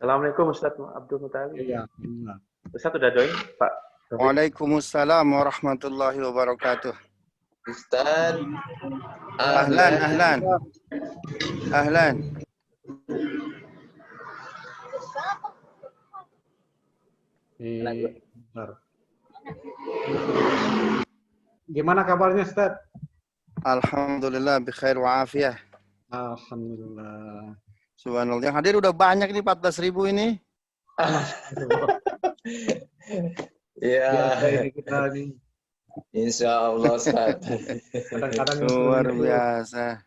Assalamualaikum Ustaz Abdul Mutali. Iya, benar. Ustaz udah join, Pak Taufik? Waalaikumsalam warahmatullahi wabarakatuh. Ustaz, Ahlan. Benar. Gimana kabarnya, Ustaz? Alhamdulillah bikhair wa afiyah. Alhamdulillah. Subhanallah. Yang hadir udah banyak nih 14.000 ini. ya, Ini kita nih insya Allah Ustaz. kadang-kadang Luar biasa.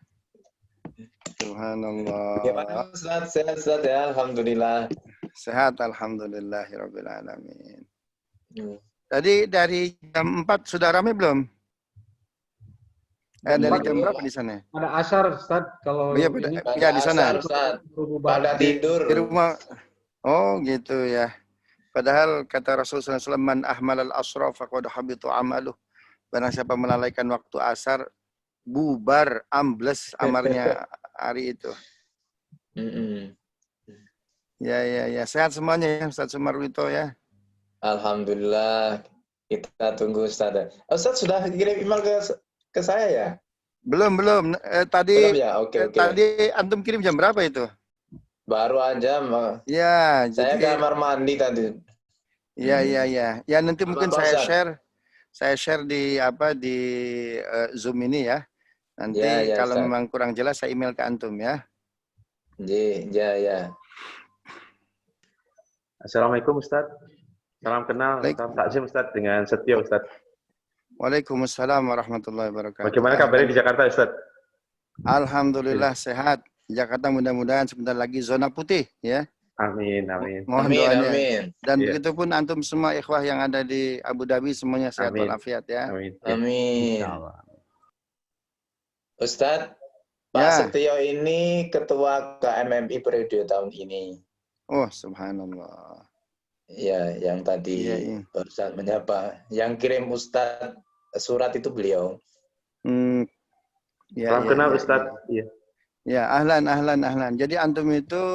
Subhanallah. Gimana Ustaz? Sehat Ustaz ya, Alhamdulillah. Sehat alhamdulillahirabbil alamin. Hmm. Tadi dari jam 4 sudah ramai belum? Dari jam berapa di sana? ada asar, Ustaz, kalau Iya, ini ya di sana. Ustaz. berubah. Pada tidur. Di rumah. Oh, gitu ya. Padahal kata Rasulullah SAW, man ahmalal asra faqad habitu amaluh. Barang siapa melalaikan waktu asar, bubar, ambles amarnya hari itu. Ya. Sehat semuanya ya, Ustaz Sumarwito ya. Alhamdulillah. Kita tunggu Ustaz. Ustaz sudah kirim email ke saya ya? Belum. Tadi Belum ya? Oke. Tadi antum kirim jam berapa itu? Baru aja. Ya, Saya jadi kamar mandi tadi. ya. Ya nanti mungkin Apa, saya share di Zoom ini ya. Nanti Ya, kalau Ustaz. memang kurang jelas saya email ke antum ya. Ya. Assalamualaikum Ustaz. Salam kenal, salam takzim Ustaz dengan Setio Ustaz. Waalaikumsalam warahmatullahi wabarakatuh. Bagaimana kabarnya di Jakarta Ustaz? Alhamdulillah sehat. Jakarta mudah-mudahan sebentar lagi zona putih ya. Amin. Mohon doanya. Amin. Dan Ya. begitupun antum semua ikhwah yang ada di Abu Dhabi semuanya sehat Amin. walafiat ya. Amin. Ustadz, Pak Ya. Setio ini ketua KMMI periode tahun ini. Oh, subhanallah. Ya, yang tadi Iya. barusan menyapa. Yang kirim Ustadz surat itu beliau. Salam kenal Ustaz. Iya. Ya, ahlan. Jadi antum itu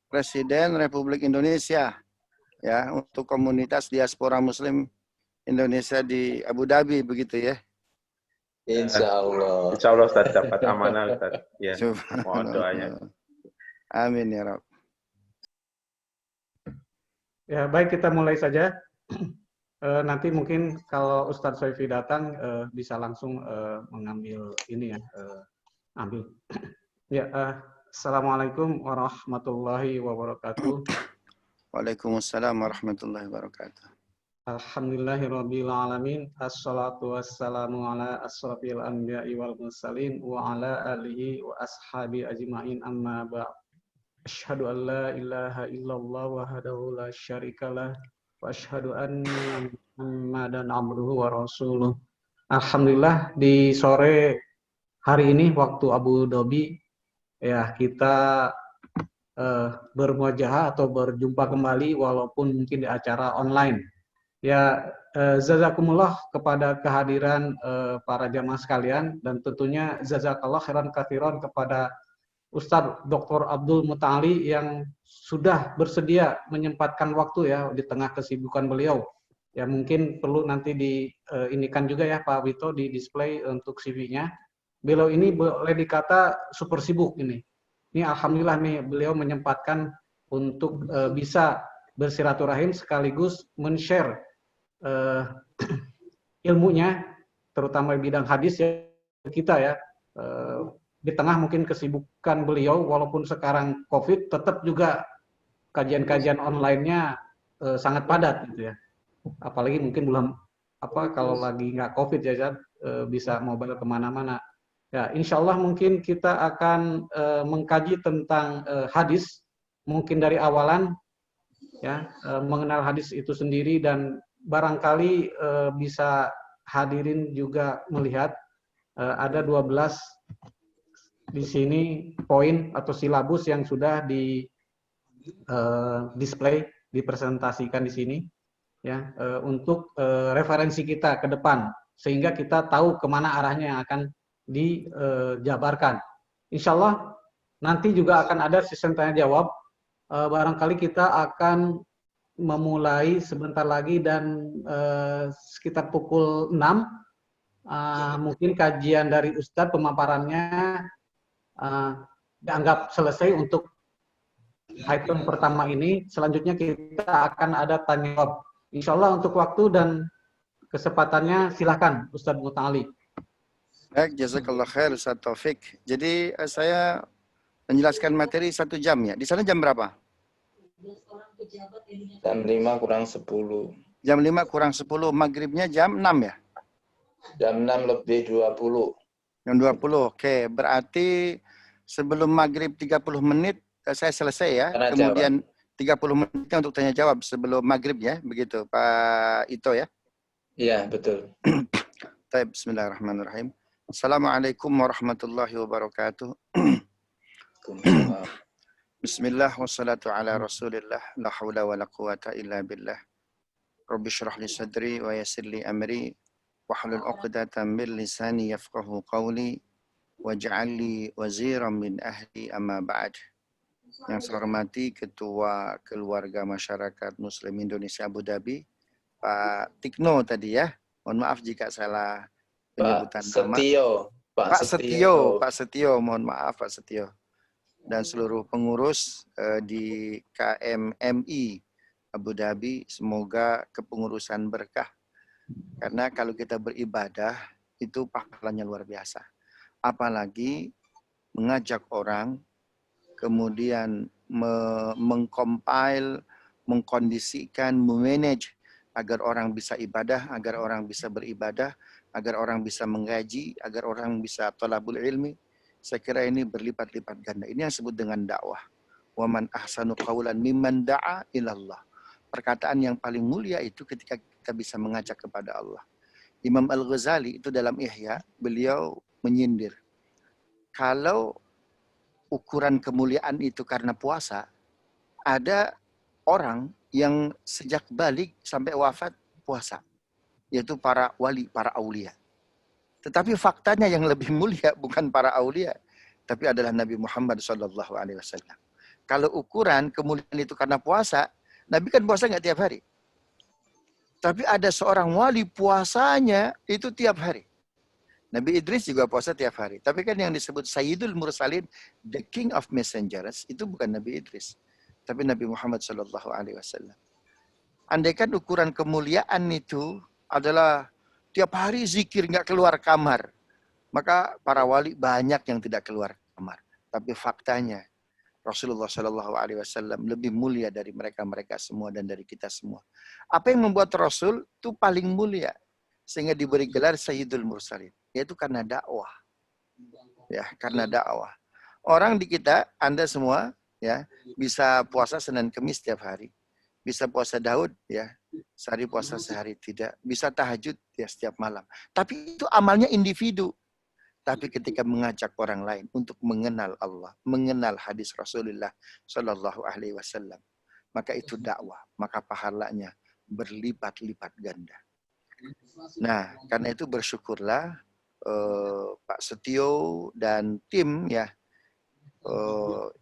Presiden Republik Indonesia ya untuk komunitas diaspora Muslim Indonesia di Abu Dhabi begitu ya. Insya Allah. Insya Allah Ustaz dapat amanah Ustaz. Ya. Mohon Subhanallah. doanya. Amin ya Rabb. Ya, baik, kita mulai saja. Nanti mungkin kalau Ustadz Soifi datang bisa langsung mengambil ini ya, ambil. Ya, Assalamualaikum warahmatullahi wabarakatuh. Waalaikumsalam warahmatullahi wabarakatuh. Alhamdulillahirabbil alamin. Assalatu wassalamu ala asrofil anbiya'i wal mursalin wa ala alihi wa ashabi ajma'in amma ba'd. Asyhadu an la ilaha illallah wahdahu la syarikalah wa asyhadu anna Muhammadan abduhu wa rasuluh. Alhamdulillah di sore hari ini waktu Abu Dhabi ya kita bermuajahah atau berjumpa kembali walaupun mungkin di acara online. Ya, jazakumullah kepada kehadiran para jamaah sekalian dan tentunya jazakallah khairan katsiran kepada Ustadz Dr. Abdul Mutali yang sudah bersedia menyempatkan waktu ya di tengah kesibukan beliau. Ya mungkin perlu nanti diinikan juga ya Pak Wito di display untuk CV-nya. Beliau ini boleh dikata super sibuk ini. Ini alhamdulillah nih beliau menyempatkan untuk bisa bersilaturahim sekaligus men-share ilmunya terutama di bidang hadis ya kita ya. Di tengah mungkin kesibukan beliau, walaupun sekarang COVID, tetap juga kajian-kajian online-nya sangat padat gitu ya. Apalagi mungkin belum kalau lagi nggak COVID ya, bisa mobile kemana-mana. Ya, insya Allah mungkin kita akan mengkaji tentang hadis, mungkin dari awalan, ya mengenal hadis itu sendiri dan barangkali bisa hadirin juga melihat ada 12 di sini poin atau silabus yang sudah di display, dipresentasikan di sini ya untuk referensi kita ke depan sehingga kita tahu kemana arahnya yang akan dijabarkan. Insya Allah nanti juga akan ada sistem tanya jawab barangkali kita akan memulai sebentar lagi dan sekitar pukul 6 mungkin kajian dari Ustadz pemaparannya dianggap selesai untuk item pertama ini. Selanjutnya kita akan ada tanya jawab. Insya Allah untuk waktu dan kesempatannya silakan Ustadz Muta'ali. Baik, jazakallah khair Ustaz Taufik. Jadi saya menjelaskan materi 1 jam ya. Di sana jam berapa? Jam 5 kurang 10. Jam 5 kurang 10, maghribnya jam 6 ya? Jam 6 lebih 20. Jam 20, oke. Berarti sebelum maghrib 30 menit saya selesai ya. Tanya Kemudian 30 menitnya untuk tanya jawab sebelum maghrib ya. Begitu Pak Ito ya? Iya, betul. Baik, bismillahirrahmanirrahim. Assalamualaikum warahmatullahi wabarakatuh. Bismillah wassalatu ala rasulillah. La hawla wa la quwata illa billah. Rabbi syrah li sadri wa yassir li amri. Wahlul 'uqdatam min lisani yafqahu qawli. Waj'al li waziran min ahli amma ba'd. Yang saya hormati Ketua Keluarga Masyarakat Muslim Indonesia Abu Dhabi, Pak Tikno tadi ya. Mohon maaf jika salah penyebutan nama. Pak Setio, mohon maaf Pak Setio. Dan seluruh pengurus di KMMI Abu Dhabi, semoga kepengurusan berkah. Karena kalau kita beribadah, itu pahalanya luar biasa. Apalagi mengajak orang, kemudian mengcompile, mengkondisikan, memanage agar orang bisa ibadah, agar orang bisa beribadah, agar orang bisa menggaji, agar orang bisa thalabul ilmi. Saya kira ini berlipat-lipat ganda. Ini yang disebut dengan dakwah. Wa man ahsanu qawlan mimman da'a ilallah. Perkataan yang paling mulia itu ketika kita bisa mengajak kepada Allah. Imam Al-Ghazali itu dalam Ihya, beliau menyindir. Kalau ukuran kemuliaan itu karena puasa, ada orang yang sejak balik sampai wafat puasa, yaitu para wali, para aulia. Tetapi faktanya yang lebih mulia bukan para aulia, tapi adalah Nabi Muhammad SAW. Kalau ukuran kemuliaan itu karena puasa, Nabi kan puasa nggak tiap hari. Tapi ada seorang wali puasanya itu tiap hari. Nabi Idris juga puasa tiap hari. Tapi kan yang disebut Sayyidul Mursalin, the King of Messengers, itu bukan Nabi Idris, tapi Nabi Muhammad SAW. Andaikan ukuran kemuliaan itu adalah tiap hari zikir nggak keluar kamar, maka para wali banyak yang tidak keluar kamar. Tapi faktanya Rasulullah SAW lebih mulia dari mereka semua dan dari kita semua. Apa yang membuat Rasul itu paling mulia sehingga diberi gelar Sayyidul Mursalin, yaitu karena dakwah. Ya, karena dakwah. Orang di kita, Anda semua ya, bisa puasa Senin Kemis setiap hari. Bisa puasa Daud ya, sehari puasa sehari tidak. Bisa tahajud ya setiap malam. Tapi itu amalnya individu. Tapi ketika mengajak orang lain untuk mengenal Allah, mengenal hadis Rasulullah Shallallahu Alaihi Wasallam, maka itu dakwah. Maka pahalanya berlipat-lipat ganda. Nah, karena itu bersyukurlah Pak Setio dan tim ya.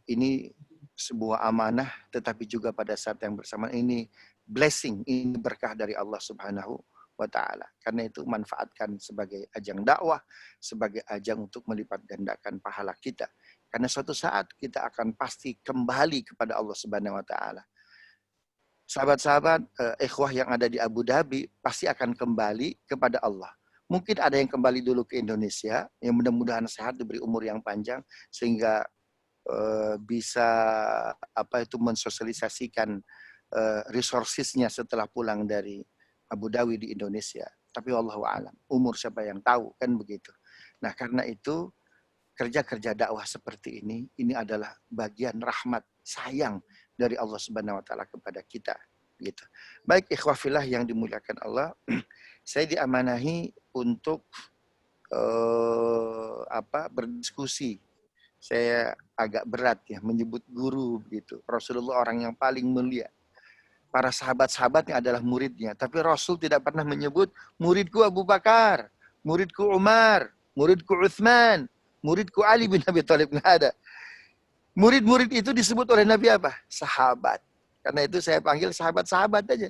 Ini sebuah amanah, tetapi juga pada saat yang bersamaan ini blessing, ini berkah dari Allah Subhanahu wa Ta'ala. Karena itu manfaatkan sebagai ajang dakwah, sebagai ajang untuk melipat gandakan pahala kita. Karena suatu saat kita akan pasti kembali kepada Allah Subhanahu wa Ta'ala. Sahabat-sahabat, ikhwah yang ada di Abu Dhabi pasti akan kembali kepada Allah. Mungkin ada yang kembali dulu ke Indonesia, yang mudah-mudahan sehat, diberi umur yang panjang, sehingga bisa mensosialisasikan resourcesnya setelah pulang dari Abu Dhabi di Indonesia. Tapi wallahu a'lam, umur siapa yang tahu, kan begitu. Nah, karena itu kerja-kerja dakwah seperti ini adalah bagian rahmat, sayang dari Allah Subhanahu wa Ta'ala kepada kita, gitu. Baik ikhwah fillah yang dimuliakan Allah, saya diamanahi untuk berdiskusi. Saya agak berat ya menyebut guru gitu. Rasulullah orang yang paling mulia. Para sahabat-sahabatnya adalah muridnya. Tapi Rasul tidak pernah menyebut muridku Abu Bakar, muridku Umar, muridku Utsman, muridku Ali bin Abi Thalib. Nggak ada. Murid-murid itu disebut oleh Nabi apa? Sahabat. Karena itu saya panggil sahabat-sahabat aja.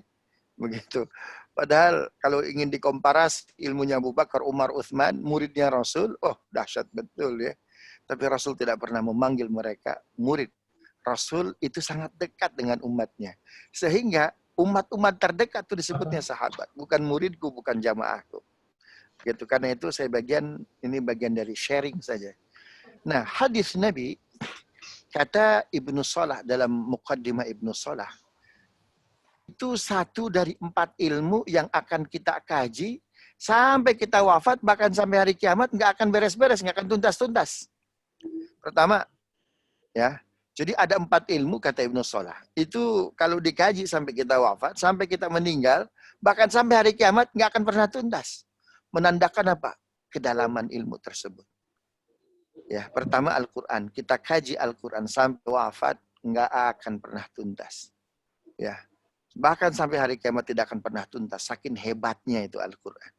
Begitu. Padahal kalau ingin dikomparasi ilmunya Abu Bakar, Umar, Uthman, muridnya Rasul, oh dahsyat betul ya. Tapi Rasul tidak pernah memanggil mereka murid. Rasul itu sangat dekat dengan umatnya. Sehingga umat-umat terdekat itu disebutnya sahabat. Bukan muridku, bukan jamaahku. Gitu. Karena itu saya ini bagian dari sharing saja. Nah, hadis Nabi, kata Ibnu Salah dalam Muqaddimah Ibnu Salah, itu 1 dari 4 ilmu yang akan kita kaji sampai kita wafat, bahkan sampai hari kiamat nggak akan beres-beres, nggak akan tuntas-tuntas. Pertama, ya, jadi ada 4 ilmu kata Ibnu Salah. Itu kalau dikaji sampai kita wafat, sampai kita meninggal, bahkan sampai hari kiamat nggak akan pernah tuntas. Menandakan apa? Kedalaman ilmu tersebut. Ya, pertama Al-Quran. Kita kaji Al-Quran sampai wafat, nggak akan pernah tuntas. Ya, bahkan sampai hari kiamat tidak akan pernah tuntas. Saking hebatnya itu Al-Quran.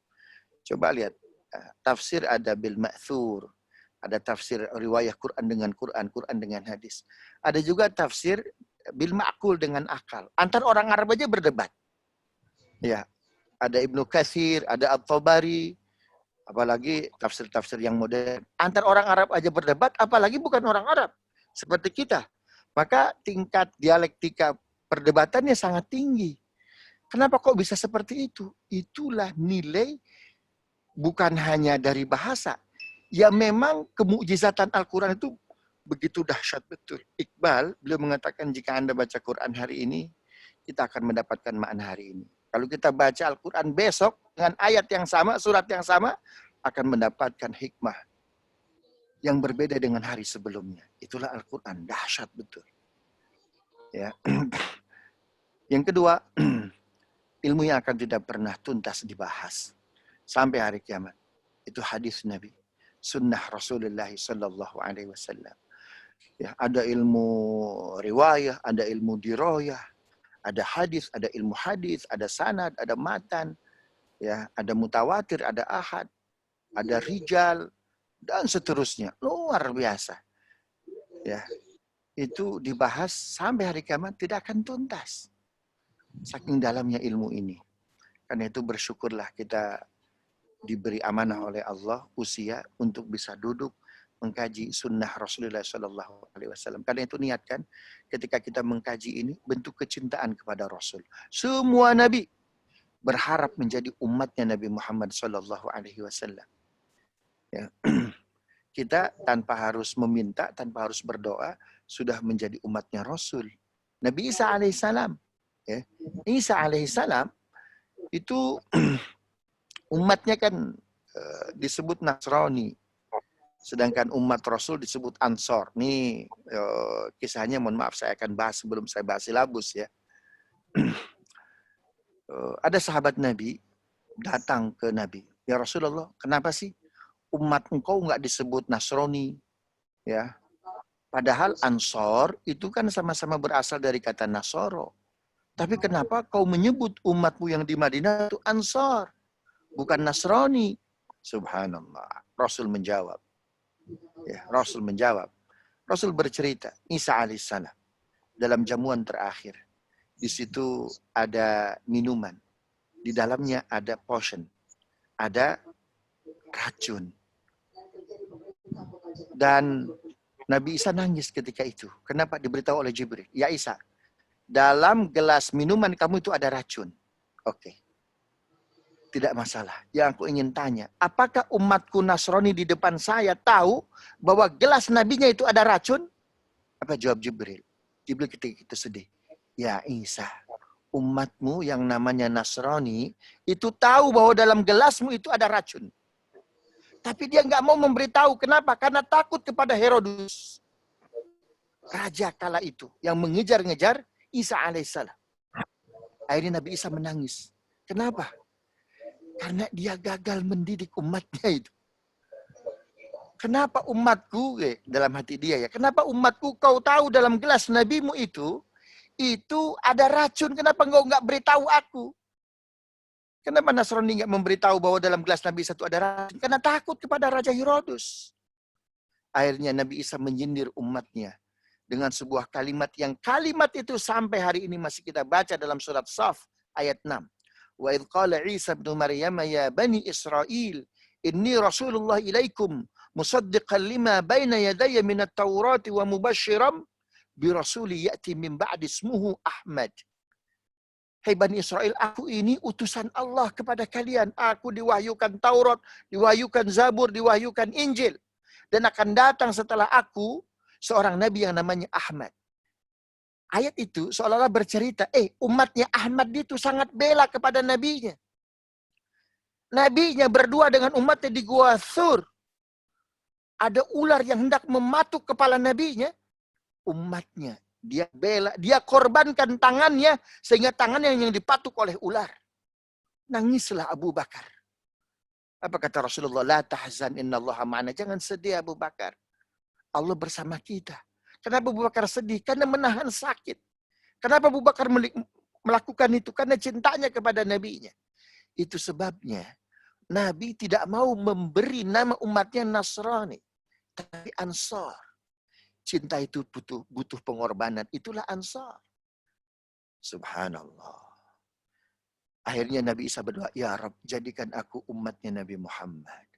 Coba lihat, tafsir ada bil ma'thur. Ada tafsir riwayah Quran dengan Quran, Quran dengan hadis. Ada juga tafsir bil ma'kul dengan akal. Antar orang Arab aja berdebat. Ya, ada Ibnu Katsir, ada At-Tabari, apalagi tafsir-tafsir yang modern. Antar orang Arab aja berdebat, apalagi bukan orang Arab. Seperti kita. Maka tingkat dialektika perdebatannya sangat tinggi. Kenapa kok bisa seperti itu? Itulah nilai bukan hanya dari bahasa. Ya memang kemukjizatan Al-Quran itu begitu dahsyat betul. Iqbal, beliau mengatakan jika Anda baca Quran hari ini, kita akan mendapatkan makna hari ini. Kalau kita baca Al-Quran besok dengan ayat yang sama, surat yang sama, akan mendapatkan hikmah yang berbeda dengan hari sebelumnya. Itulah Al-Quran, dahsyat betul. Ya. Yang kedua, ilmu yang akan tidak pernah tuntas dibahas sampai hari kiamat. Itu hadis Nabi, sunnah Rasulullah sallallahu alaihi wasallam. Ya, ada ilmu riwayah, ada ilmu diroyah, ada hadis, ada ilmu hadis, ada sanad, ada matan, ya, ada mutawatir, ada ahad, ada rijal, dan seterusnya. Luar biasa. Ya, itu dibahas sampai hari kiamat tidak akan tuntas. Saking dalamnya ilmu ini. Karena itu bersyukurlah kita diberi amanah oleh Allah usia untuk bisa duduk mengkaji sunnah Rasulullah Sallallahu Alaihi Wasallam. Karena itu niatkan ketika kita mengkaji ini bentuk kecintaan kepada Rasul. Semua Nabi berharap menjadi umatnya Nabi Muhammad Sallallahu Alaihi Wasallam. Ya. Kita tanpa harus meminta, tanpa harus berdoa, sudah menjadi umatnya Rasul. Nabi Isa alaihissalam, ya. Isa alaihissalam itu umatnya kan disebut Nasrani. Sedangkan umat Rasul disebut Ansor. Nih kisahnya, mohon maaf saya akan bahas sebelum saya bahas silabus ya. Ada sahabat Nabi datang ke Nabi. Ya Rasulullah, kenapa sih umat engkau nggak disebut Nasrani? Ya, padahal Ansor itu kan sama-sama berasal dari kata Nasoro. Tapi kenapa kau menyebut umatmu yang di Madinah itu Ansor, bukan Nasrani? Subhanallah. Rasul menjawab. Ya, Rasul menjawab. Rasul bercerita, Isa alaihissalam dalam jamuan terakhir. Di situ ada minuman. Di dalamnya ada potion. Ada racun. Dan Nabi Isa nangis ketika itu. Kenapa? Diberitahu oleh Jibril. Ya Isa, dalam gelas minuman kamu itu ada racun. Oke. Tidak masalah. Yang aku ingin tanya, apakah umatku Nasrani di depan saya tahu bahwa gelas nabinya itu ada racun? Apa jawab Jibril? Jibril ketika itu sedih. Ya Isa, umatmu yang namanya Nasrani itu tahu bahwa dalam gelasmu itu ada racun. Tapi dia nggak mau memberitahu. Kenapa? Karena takut kepada Herodus. Raja kala itu yang mengejar-ngejar Isa alaihissalam. Akhirnya Nabi Isa menangis. Kenapa? Karena dia gagal mendidik umatnya itu. Kenapa umatku, dalam hati dia ya, kenapa umatku kau tahu dalam gelas nabimu itu ada racun, kenapa engkau nggak beritahu aku? Kenapa Nasrani nggak memberitahu bahwa dalam gelas Nabi Isa itu ada racun? Karena takut kepada Raja Herodus. Akhirnya Nabi Isa menyindir umatnya. dengan sebuah kalimat yang kalimat itu sampai hari ini masih kita baca dalam surat Shaf ayat 6. Wa idh qala Isa ibn Maryam ya bani Israil inni rasulullah ilaikum musaddiqan lima baina yadayya minat taurati wa mubasysyiran bi rasuli ya'ti min ba'di ismuhu Ahmad. Hai Bani Israel, aku ini utusan Allah kepada kalian. Aku diwahyukan Taurat, diwahyukan Zabur, diwahyukan Injil. Dan akan datang setelah aku seorang nabi yang namanya Ahmad. Ayat itu seolah-olah bercerita, umatnya Ahmad itu sangat bela kepada nabinya. Nabinya berdua dengan umatnya di Gua Thur. Ada ular yang hendak mematuk kepala nabinya. Umatnya dia bela, dia korbankan tangannya sehingga tangannya yang dipatuk oleh ular. Nangislah Abu Bakar. Apa kata Rasulullah? La tahzan innallaha ma'ana. Jangan sedih Abu Bakar. Allah bersama kita. Kenapa Abu Bakar sedih? Karena menahan sakit. Kenapa Abu Bakar melakukan itu? Karena cintanya kepada nabinya. Itu sebabnya Nabi tidak mau memberi nama umatnya Nasrani, tapi Ansar. Cinta itu butuh pengorbanan. Itulah Ansar. Subhanallah. Akhirnya Nabi Isa berdoa, ya Rabb, jadikan aku umatnya Nabi Muhammad.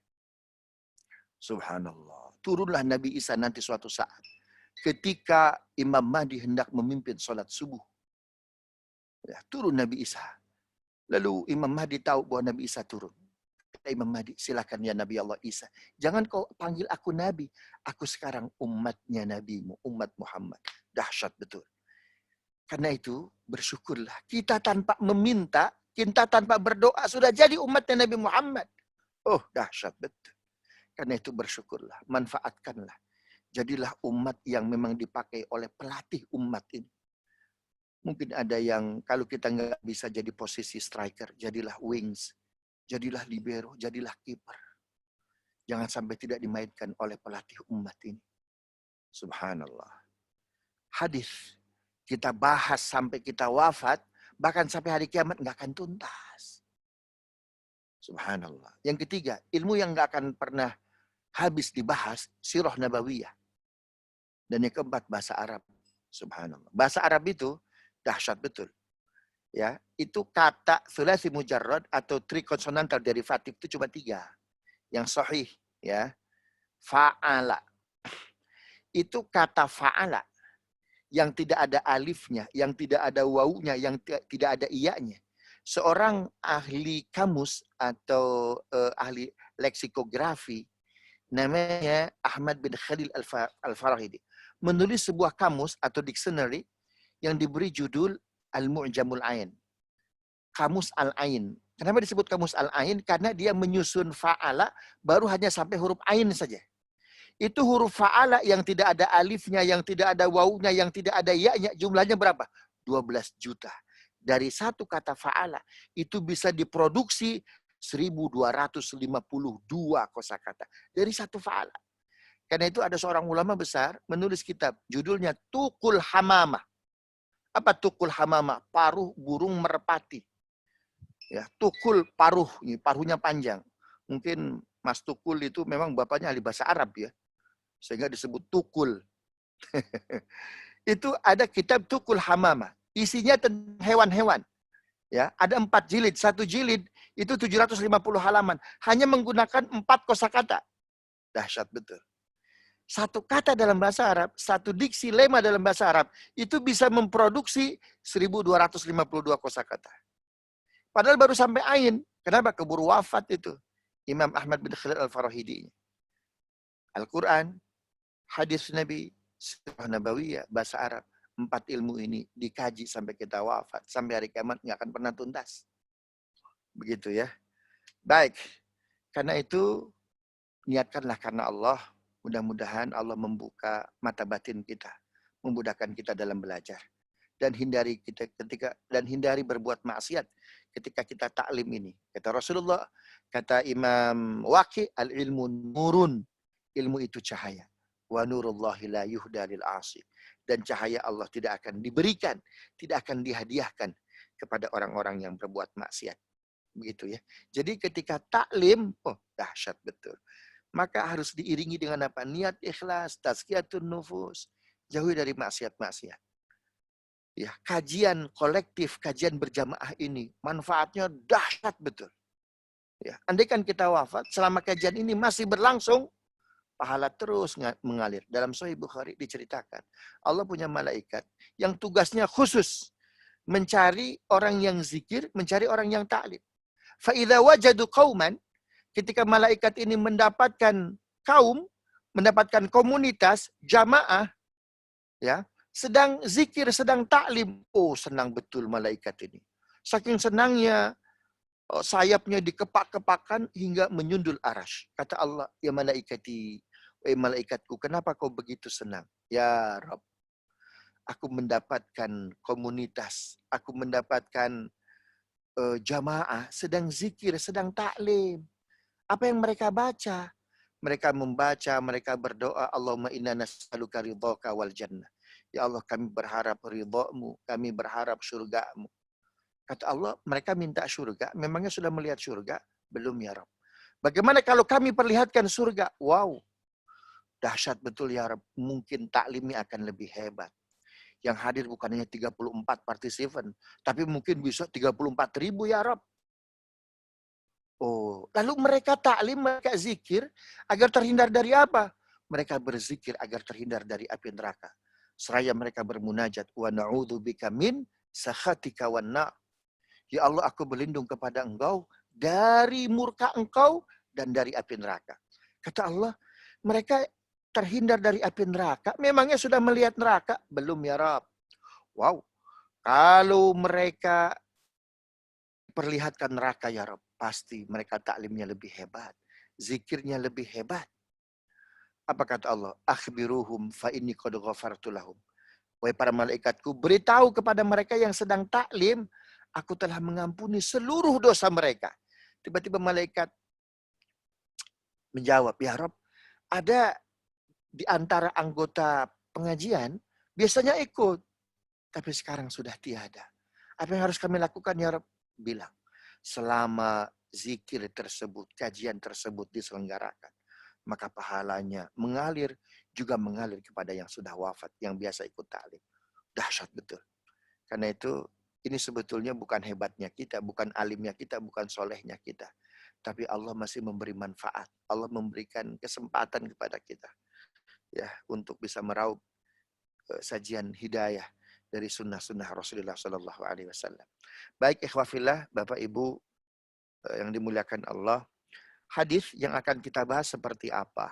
Subhanallah. Turunlah Nabi Isa nanti suatu saat. Ketika Imam Mahdi hendak memimpin sholat subuh. Ya, turun Nabi Isa. Lalu Imam Mahdi tahu bahwa Nabi Isa turun. Kata Imam Mahdi, silakan ya Nabi Allah Isa. Jangan kau panggil aku Nabi. Aku sekarang umatnya Nabimu, umat Muhammad. Dahsyat betul. Karena itu bersyukurlah. Kita tanpa meminta, kita tanpa berdoa, sudah jadi umatnya Nabi Muhammad. Oh dahsyat betul. Karena itu bersyukurlah. Manfaatkanlah. Jadilah umat yang memang dipakai oleh pelatih umat ini. Mungkin ada yang kalau kita nggak bisa jadi posisi striker, jadilah wings. Jadilah libero, jadilah kiper. Jangan sampai tidak dimainkan oleh pelatih umat ini. Subhanallah. Hadis kita bahas sampai kita wafat, bahkan sampai hari kiamat nggak akan tuntas. Subhanallah. Yang ketiga, ilmu yang nggak akan pernah habis dibahas, sirah nabawiyah. Dan yang keempat, bahasa Arab. Subhanallah. Bahasa Arab itu dahsyat betul. Ya, itu kata thulathi mujarrad atau trikonsonantal derivatif itu cuma 3. Yang sahih, ya. Fa'ala. Itu kata fa'ala yang tidak ada alifnya, yang tidak ada wawunya, yang tidak ada iyanya. Seorang ahli kamus atau ahli leksikografi namanya Ahmad bin Khalil Al-Farahidi menulis sebuah kamus atau dictionary yang diberi judul Al-Mu'jamul Ain. Kamus Al-Ain. Kenapa disebut kamus Al-Ain? Karena dia menyusun fa'ala baru hanya sampai huruf ain saja. Itu huruf fa'ala yang tidak ada alifnya, yang tidak ada wawunya, yang tidak ada ya-nya. Jumlahnya berapa? 12 juta. Dari satu kata fa'ala itu bisa diproduksi 1252 kosakata. Dari satu fa'ala. Karena itu ada seorang ulama besar menulis kitab. Judulnya Tuqul Hamamah. Apa tukul hamamah? Paruh burung merpati. Ya, tukul paruh, ini paruhnya panjang. Mungkin Mas Tukul itu memang bapaknya ahli bahasa Arab ya. Sehingga disebut tukul. Itu ada kitab Tukul Hamamah. Isinya tentang hewan-hewan. Ya, ada 4 jilid. 1 jilid itu 750 halaman. Hanya menggunakan 4 kosakata. Dahsyat betul. Satu kata dalam bahasa Arab, satu diksi lema dalam bahasa Arab, itu bisa memproduksi 1252 kosakata. Padahal baru sampai ain. Kenapa? Keburu wafat itu. Imam Ahmad bin Khalil Al-Farahidi. Al-Quran, hadis Nabi, sirah nabawiyah, bahasa Arab. 4 ilmu ini dikaji sampai kita wafat. Sampai hari kiamat nggak akan pernah tuntas. Begitu ya. Baik. Karena itu, niatkanlah karena Allah. Mudah-mudahan Allah membuka mata batin kita, memudahkan kita dalam belajar, dan hindari berbuat maksiat ketika kita taklim ini. Kata Rasulullah, kata Imam Waqi, al-ilmu nurun, ilmu itu cahaya. Wa nurullahi la yuhda lil 'asi. Dan cahaya Allah tidak akan diberikan, tidak akan dihadiahkan kepada orang-orang yang berbuat maksiat. Begitu ya. Jadi ketika taklim, oh dahsyat betul. Maka harus diiringi dengan apa? Niat ikhlas, tazkiyatun nufus. Jauhi dari maksiat-maksiat. Ya, kajian kolektif, kajian berjamaah ini manfaatnya dahsyat betul. Ya, andaikan kita wafat, selama kajian ini masih berlangsung, pahala terus mengalir. Dalam Sahih Bukhari diceritakan, Allah punya malaikat yang tugasnya khusus mencari orang yang zikir, mencari orang yang ta'lim. Fa idza wajadu qauman, ketika malaikat ini mendapatkan kaum, mendapatkan komunitas, jamaah, ya, sedang zikir, sedang taklim. Oh, senang betul malaikat ini. Saking senangnya, sayapnya dikepak-kepakan hingga menyundul arash. Kata Allah, ya malaikati, malaikatku, kenapa kau begitu senang? Ya Rabb, aku mendapatkan komunitas, aku mendapatkan jamaah, sedang zikir, sedang taklim. Apa yang mereka baca? Mereka membaca, mereka berdoa, Allahumma inna nas'aluka ridhaka wal jannah. Ya Allah, kami berharap ridha-Mu, kami berharap surga-Mu. Kata Allah, mereka minta surga. Memangnya sudah melihat surga? Belum ya Rabb. Bagaimana kalau kami perlihatkan surga? Wow, dahsyat betul ya Rabb. Mungkin taklimnya akan lebih hebat. Yang hadir bukan hanya 34 partisipan, tapi mungkin bisa 34.000 ya Rabb. Oh, lalu mereka taklim, mereka zikir agar terhindar dari apa? Mereka berzikir agar terhindar dari api neraka. Seraya mereka bermunajat, wa na'udzubika min sakhatika wan nar. Ya Allah, aku berlindung kepada Engkau dari murka Engkau dan dari api neraka. Kata Allah, mereka terhindar dari api neraka. Memangnya sudah melihat neraka? Belum ya Rabb. Wow, kalau mereka perlihatkan neraka ya Rabb, pasti mereka taklimnya lebih hebat, zikirnya lebih hebat. Apa kata Allah? Akhbiruhum fa inni qad ghafartu lahum. Wahai para malaikatku, beritahu kepada mereka yang sedang taklim, aku telah mengampuni seluruh dosa mereka. Tiba-tiba malaikat menjawab, ya Rabb, ada di antara anggota pengajian, biasanya ikut, tapi sekarang sudah tiada. Apa yang harus kami lakukan ya Rabb? Bilang, selama zikir tersebut, kajian tersebut diselenggarakan, maka pahalanya mengalir, juga mengalir kepada yang sudah wafat, yang biasa ikut taklim. Dahsyat betul. Karena itu, ini sebetulnya bukan hebatnya kita, bukan alimnya kita, bukan solehnya kita. Tapi Allah masih memberi manfaat. Allah memberikan kesempatan kepada kita, ya, untuk bisa meraup sajian hidayah dari sunnah-sunnah Rasulullah SAW. Baik, ikhwafillah, Bapak Ibu yang dimuliakan Allah, hadis yang akan kita bahas seperti apa?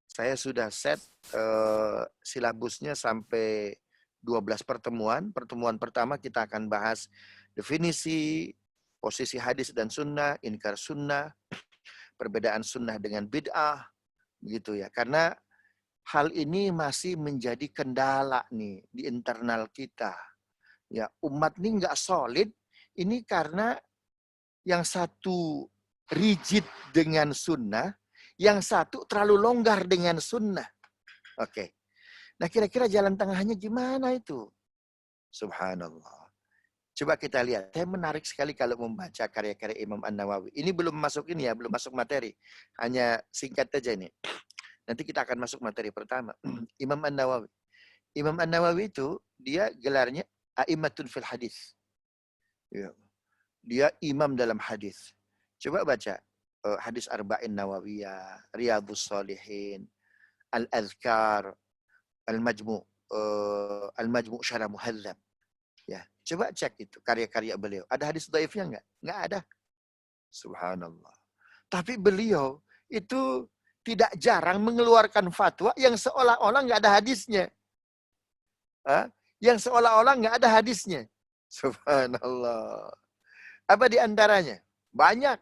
Saya sudah set silabusnya sampai 12 pertemuan. Pertemuan pertama kita akan bahas definisi, posisi hadis dan sunnah, inkar sunnah, perbedaan sunnah dengan bid'ah, begitu ya. Karena hal ini masih menjadi kendala nih di internal kita. Ya, umat ini nggak solid, ini karena yang satu rigid dengan sunnah, yang satu terlalu longgar dengan sunnah. Oke. Nah, kira-kira jalan tengahnya gimana itu? Subhanallah. Coba kita lihat. Saya menarik sekali kalau membaca karya-karya Imam An-Nawawi. Ini belum masuk ini ya, belum masuk materi. Hanya singkat aja ini. Nanti kita akan masuk materi pertama. Imam An-Nawawi. Imam An-Nawawi itu, dia gelarnya a'immatun fil hadis. Ya. Dia imam dalam hadis. Coba baca hadis Arba'in Nawawiyah, Riyadhus Shalihin, Al-Adhkar, Al-Majmu' Syarah Muhadzab. Ya, coba cek itu karya-karya beliau. Ada hadis dhaifnya enggak? Enggak ada. Subhanallah. Tapi beliau itu tidak jarang mengeluarkan fatwa yang seolah-olah enggak ada hadisnya. Yang seolah-olah enggak ada hadisnya. Subhanallah. Apa di antaranya? Banyak.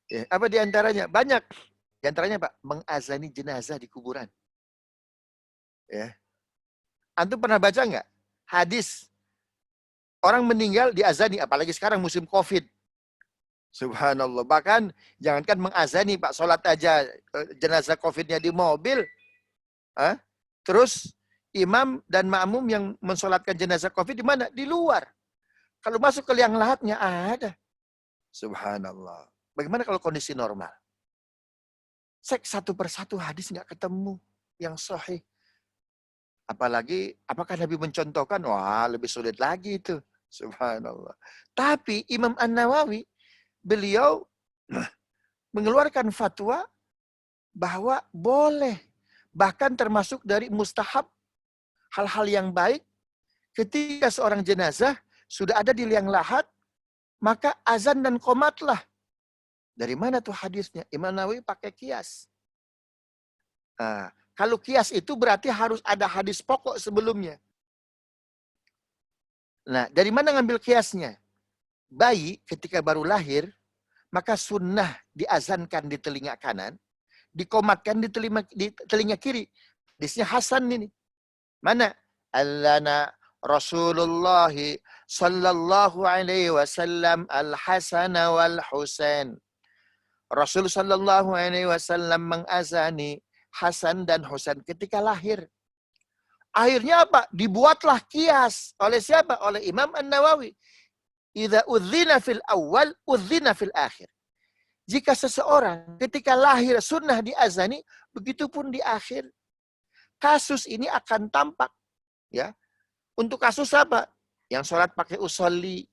Ya, apa di antaranya? Banyak. Di antaranya Pak, mengazani jenazah di kuburan. Ya. Antum pernah baca nggak? Hadis. Orang meninggal diazani, apalagi sekarang musim COVID. Subhanallah. Bahkan jangankan mengazani Pak, sholat aja jenazah COVID-nya di mobil. Terus imam dan makmum yang mensolatkan jenazah COVID di mana? Di luar. Kalau masuk ke liang lahatnya ada. Subhanallah. Bagaimana kalau kondisi normal? Cek satu persatu hadis nggak ketemu. yang sahih. Apalagi, apakah Nabi mencontohkan? Wah, lebih sulit lagi itu. Subhanallah. Tapi Imam An-Nawawi, beliau mengeluarkan fatwa bahwa boleh. Bahkan termasuk dari mustahab, hal-hal yang baik, ketika seorang jenazah sudah ada di liang lahat, maka azan dan qomatlah. Dari mana tuh hadisnya? Imam Nawawi pakai kias. Nah, kalau kias itu berarti harus ada hadis pokok sebelumnya. Nah, dari mana ngambil kiasnya? Bayi ketika baru lahir, maka sunnah diazankan di telinga kanan, dikomatkan di telinga kiri. Hadisnya Hasan ini. Mana? Allana Rasulullah sallallahu alaihi wasallam al-Hasan wal Husain. Rasul sallallahu alaihi wasallam mengazani Hasan dan Husain ketika lahir. Akhirnya apa? Dibuatlah kias. Oleh siapa? Oleh Imam An-Nawawi. Idza udzina fil awal, udzina fil akhir. Jika seseorang ketika lahir sunnah diazani, begitupun di akhir. Kasus ini akan tampak. Ya. Untuk kasus apa? Yang sholat pakai usolli.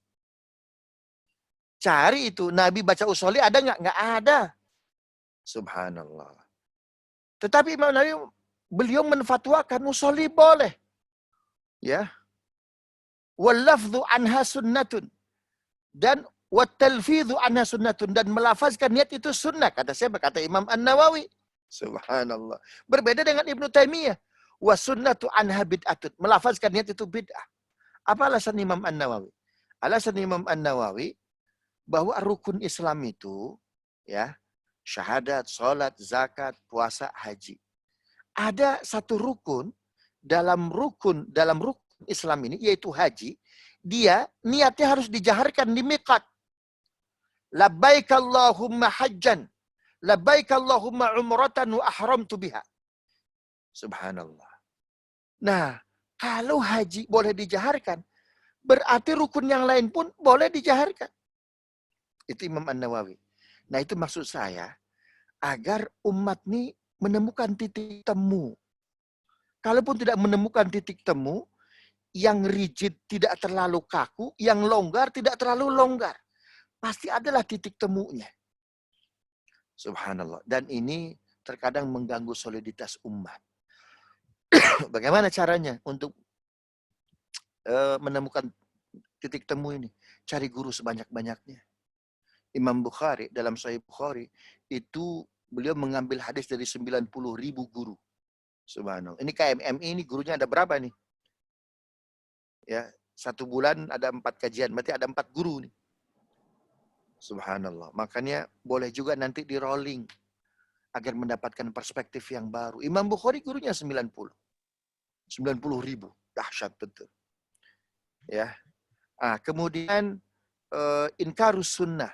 Cari itu. Nabi baca usolli ada nggak? Nggak ada. Subhanallah. Tetapi Imam Nawawi, beliau menfatwakan usolli boleh. Ya. Wal-lafdhu anha sunnatun. Dan wat-talfidhu anha sunnatun. Dan melafazkan niat itu sunnah. Kata siapa? Kata Imam An-Nawawi. Subhanallah. Berbeda dengan Ibnu Taimiyah. Wa sunnatu anha bid'atun. Melafazkan niat itu bid'ah. Apa alasan Imam An-Nawawi? Alasan Imam An-Nawawi bahwa rukun Islam itu, ya, syahadat, sholat, zakat, puasa, haji. Ada satu rukun dalam rukun Islam ini, yaitu haji. Dia niatnya harus dijaharkan di miqat. Labbaik Allahumma hajjan, labbaik Allahumma umratan wa ahramtu biha. Subhanallah. Nah, kalau haji boleh dijaharkan, berarti rukun yang lain pun boleh dijaharkan. Itu Imam An-Nawawi. Nah, itu maksud saya, agar umat ini menemukan titik temu. Kalaupun tidak menemukan titik temu, yang rigid tidak terlalu kaku, yang longgar tidak terlalu longgar. Pasti adalah titik temunya. Subhanallah. Dan ini terkadang mengganggu soliditas umat. Bagaimana caranya untuk menemukan titik temu ini? Cari guru sebanyak-banyaknya. Imam Bukhari dalam Sahih Bukhari itu beliau mengambil hadis dari 90.000 guru. Subhanallah. Ini KMMI ini gurunya ada berapa nih? Ya, 1 bulan ada 4 kajian, berarti ada 4 guru nih. Subhanallah. Makanya boleh juga nanti di rolling agar mendapatkan perspektif yang baru. Imam Bukhari gurunya 90.000. Dahsyat betul. Ya. Kemudian inkarus sunnah.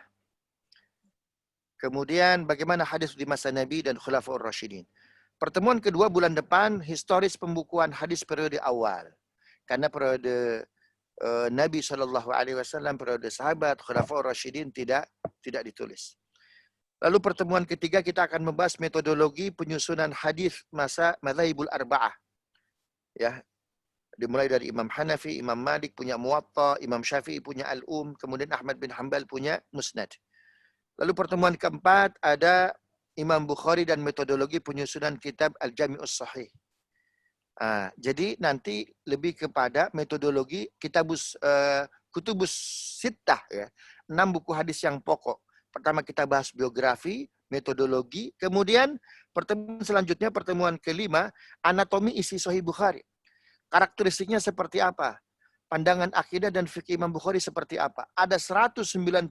Kemudian bagaimana hadis di masa Nabi dan Khulafaur Rasyidin. Pertemuan kedua bulan depan, historis pembukuan hadis periode awal. Karena periode Nabi SAW, periode sahabat, Khulafaur Rasyidin tidak ditulis. Lalu pertemuan ketiga kita akan membahas metodologi penyusunan hadis masa Madzhabul Arba'ah. Ya. Dimulai dari Imam Hanafi, Imam Malik punya Muwatta, Imam Syafi'i punya Al-Um, kemudian Ahmad bin Hanbal punya Musnad. Lalu pertemuan keempat ada Imam Bukhari dan metodologi penyusunan kitab Al-Jami'us Sahih. Jadi nanti lebih kepada metodologi kutubus sittah, ya. 6 buku hadis yang pokok. Pertama kita bahas biografi, metodologi, kemudian pertemuan selanjutnya, pertemuan kelima, anatomi isi Sahih Bukhari. Karakteristiknya seperti apa? Pandangan akidah dan fikih Imam Bukhari seperti apa? Ada 191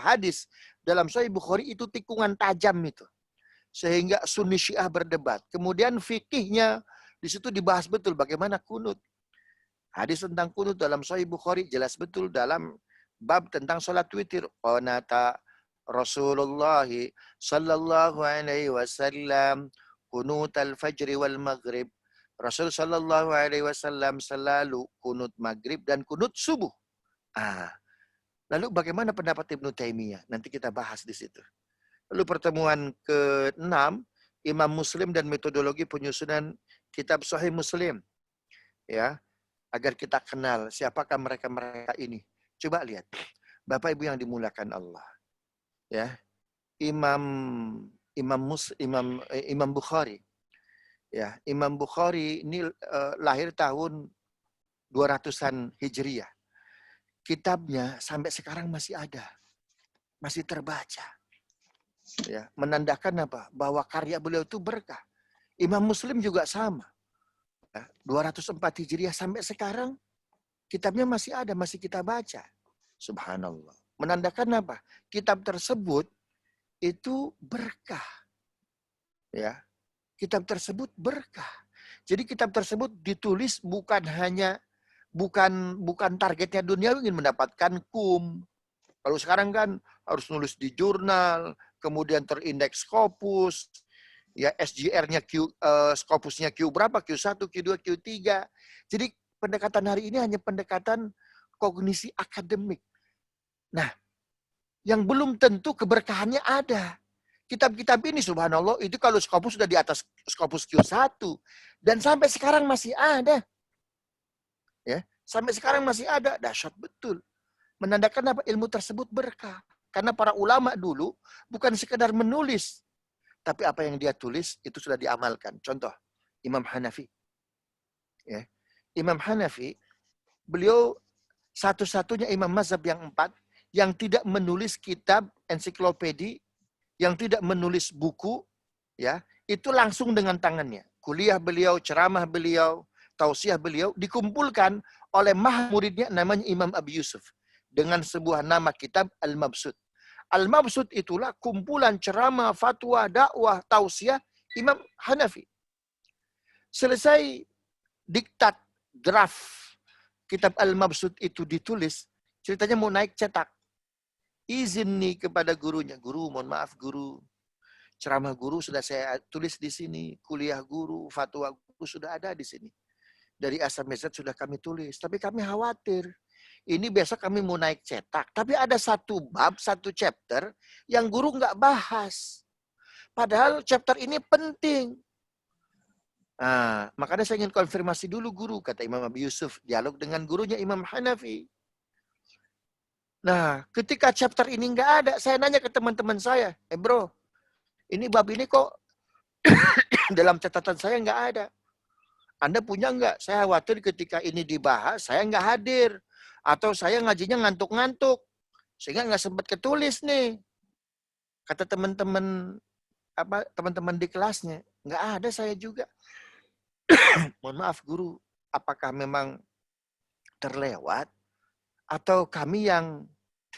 hadis dalam Sahih Bukhari, itu tikungan tajam itu. Sehingga Sunni Syiah berdebat. Kemudian fikihnya di situ dibahas betul bagaimana kunut. Hadis tentang kunut dalam Sahih Bukhari jelas betul dalam bab tentang sholat witir. Qanata Rasulullah sallallahu alaihi wasallam kunut al-fajri wal maghrib. Rasul sallallahu alaihi wasallam selalu kunut maghrib dan kunut subuh. Lalu bagaimana pendapat Ibnu Taimiyah? Nanti kita bahas di situ. Lalu pertemuan ke-6 Imam Muslim dan metodologi penyusunan kitab Sahih Muslim. Ya, agar kita kenal siapakah mereka-mereka ini. Coba lihat, Bapak Ibu yang dimulakan Allah. Ya, Imam Bukhari. Ya, Imam Bukhari ini lahir tahun 200-an Hijriah. Kitabnya sampai sekarang masih ada. Masih terbaca. Ya, menandakan apa? Bahwa karya beliau itu berkah. Imam Muslim juga sama. Ya, 204 Hijriah sampai sekarang kitabnya masih ada, masih kita baca. Subhanallah. Menandakan apa? Kitab tersebut itu berkah. Ya. Kitab tersebut berkah. Jadi kitab tersebut ditulis bukan targetnya dunia ingin mendapatkan Kalau sekarang kan harus nulis di jurnal, kemudian terindeks Scopus, ya SGR-nya Scopusnya Q berapa, Q1, Q2, Q3. Jadi pendekatan hari ini hanya pendekatan kognisi akademik. Nah, yang belum tentu keberkahannya ada. Kitab-kitab ini subhanallah, itu kalau Scopus sudah di atas Scopus Q1. Dan sampai sekarang masih ada. Ya, sampai sekarang masih ada. Dahsyat betul. Menandakan apa? Ilmu tersebut berkah. Karena para ulama dulu bukan sekedar menulis. Tapi apa yang dia tulis itu sudah diamalkan. Contoh, Imam Hanafi. Ya. Imam Hanafi, beliau satu-satunya imam mazhab yang 4 yang tidak menulis kitab ensiklopedi, yang tidak menulis buku, ya, itu langsung dengan tangannya. Kuliah beliau, ceramah beliau, tausiah beliau dikumpulkan oleh muridnya namanya Imam Abi Yusuf dengan sebuah nama kitab Al-Mabsut. Al-Mabsut itulah kumpulan ceramah, fatwa, dakwah, tausiah Imam Hanafi. Selesai diktat draft kitab Al-Mabsut itu ditulis, ceritanya mau naik cetak. Izin nih kepada gurunya. Guru, mohon maaf guru. Ceramah guru sudah saya tulis di sini. Kuliah guru, fatwa guru sudah ada di sini. Dari A sampai Z sudah kami tulis. Tapi kami khawatir. Ini besok kami mau naik cetak. Tapi ada satu bab, satu chapter yang guru nggak bahas. Padahal chapter ini penting. Nah, makanya saya ingin konfirmasi dulu guru, kata Imam Abi Yusuf. Dialog dengan gurunya Imam Hanafi. Nah, ketika chapter ini nggak ada, saya nanya ke teman-teman saya, bro, ini bab ini kok dalam catatan saya nggak ada. Anda punya nggak? Saya khawatir ketika ini dibahas, saya nggak hadir. Atau saya ngajinya ngantuk-ngantuk. Sehingga nggak sempat ketulis nih. Kata teman-teman di kelasnya, nggak ada saya juga. Mohon maaf guru, apakah memang terlewat? Atau kami yang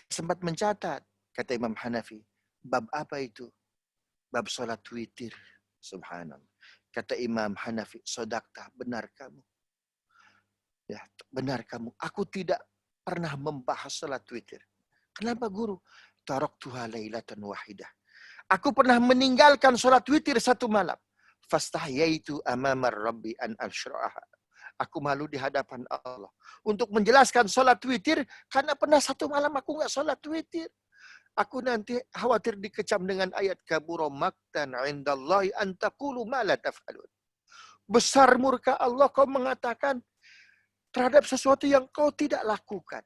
sempat mencatat, kata Imam Hanafi. Bab apa itu? Bab sholat witir. Subhanallah. Kata Imam Hanafi, sodakta, benar kamu. Ya, benar kamu. Aku tidak pernah membahas sholat witir. Kenapa guru? Taraktuha lailatan wahidah. Aku pernah meninggalkan sholat witir satu malam. Fastahyaitu amamar rabbi an ashra'aha. Aku malu di hadapan Allah. Untuk menjelaskan sholat witir, karena pernah satu malam aku nggak sholat witir. Aku nanti khawatir dikecam dengan ayat kabura maktan indallahi an taqulu ma la taf'alun. Besar murka Allah kau mengatakan terhadap sesuatu yang kau tidak lakukan.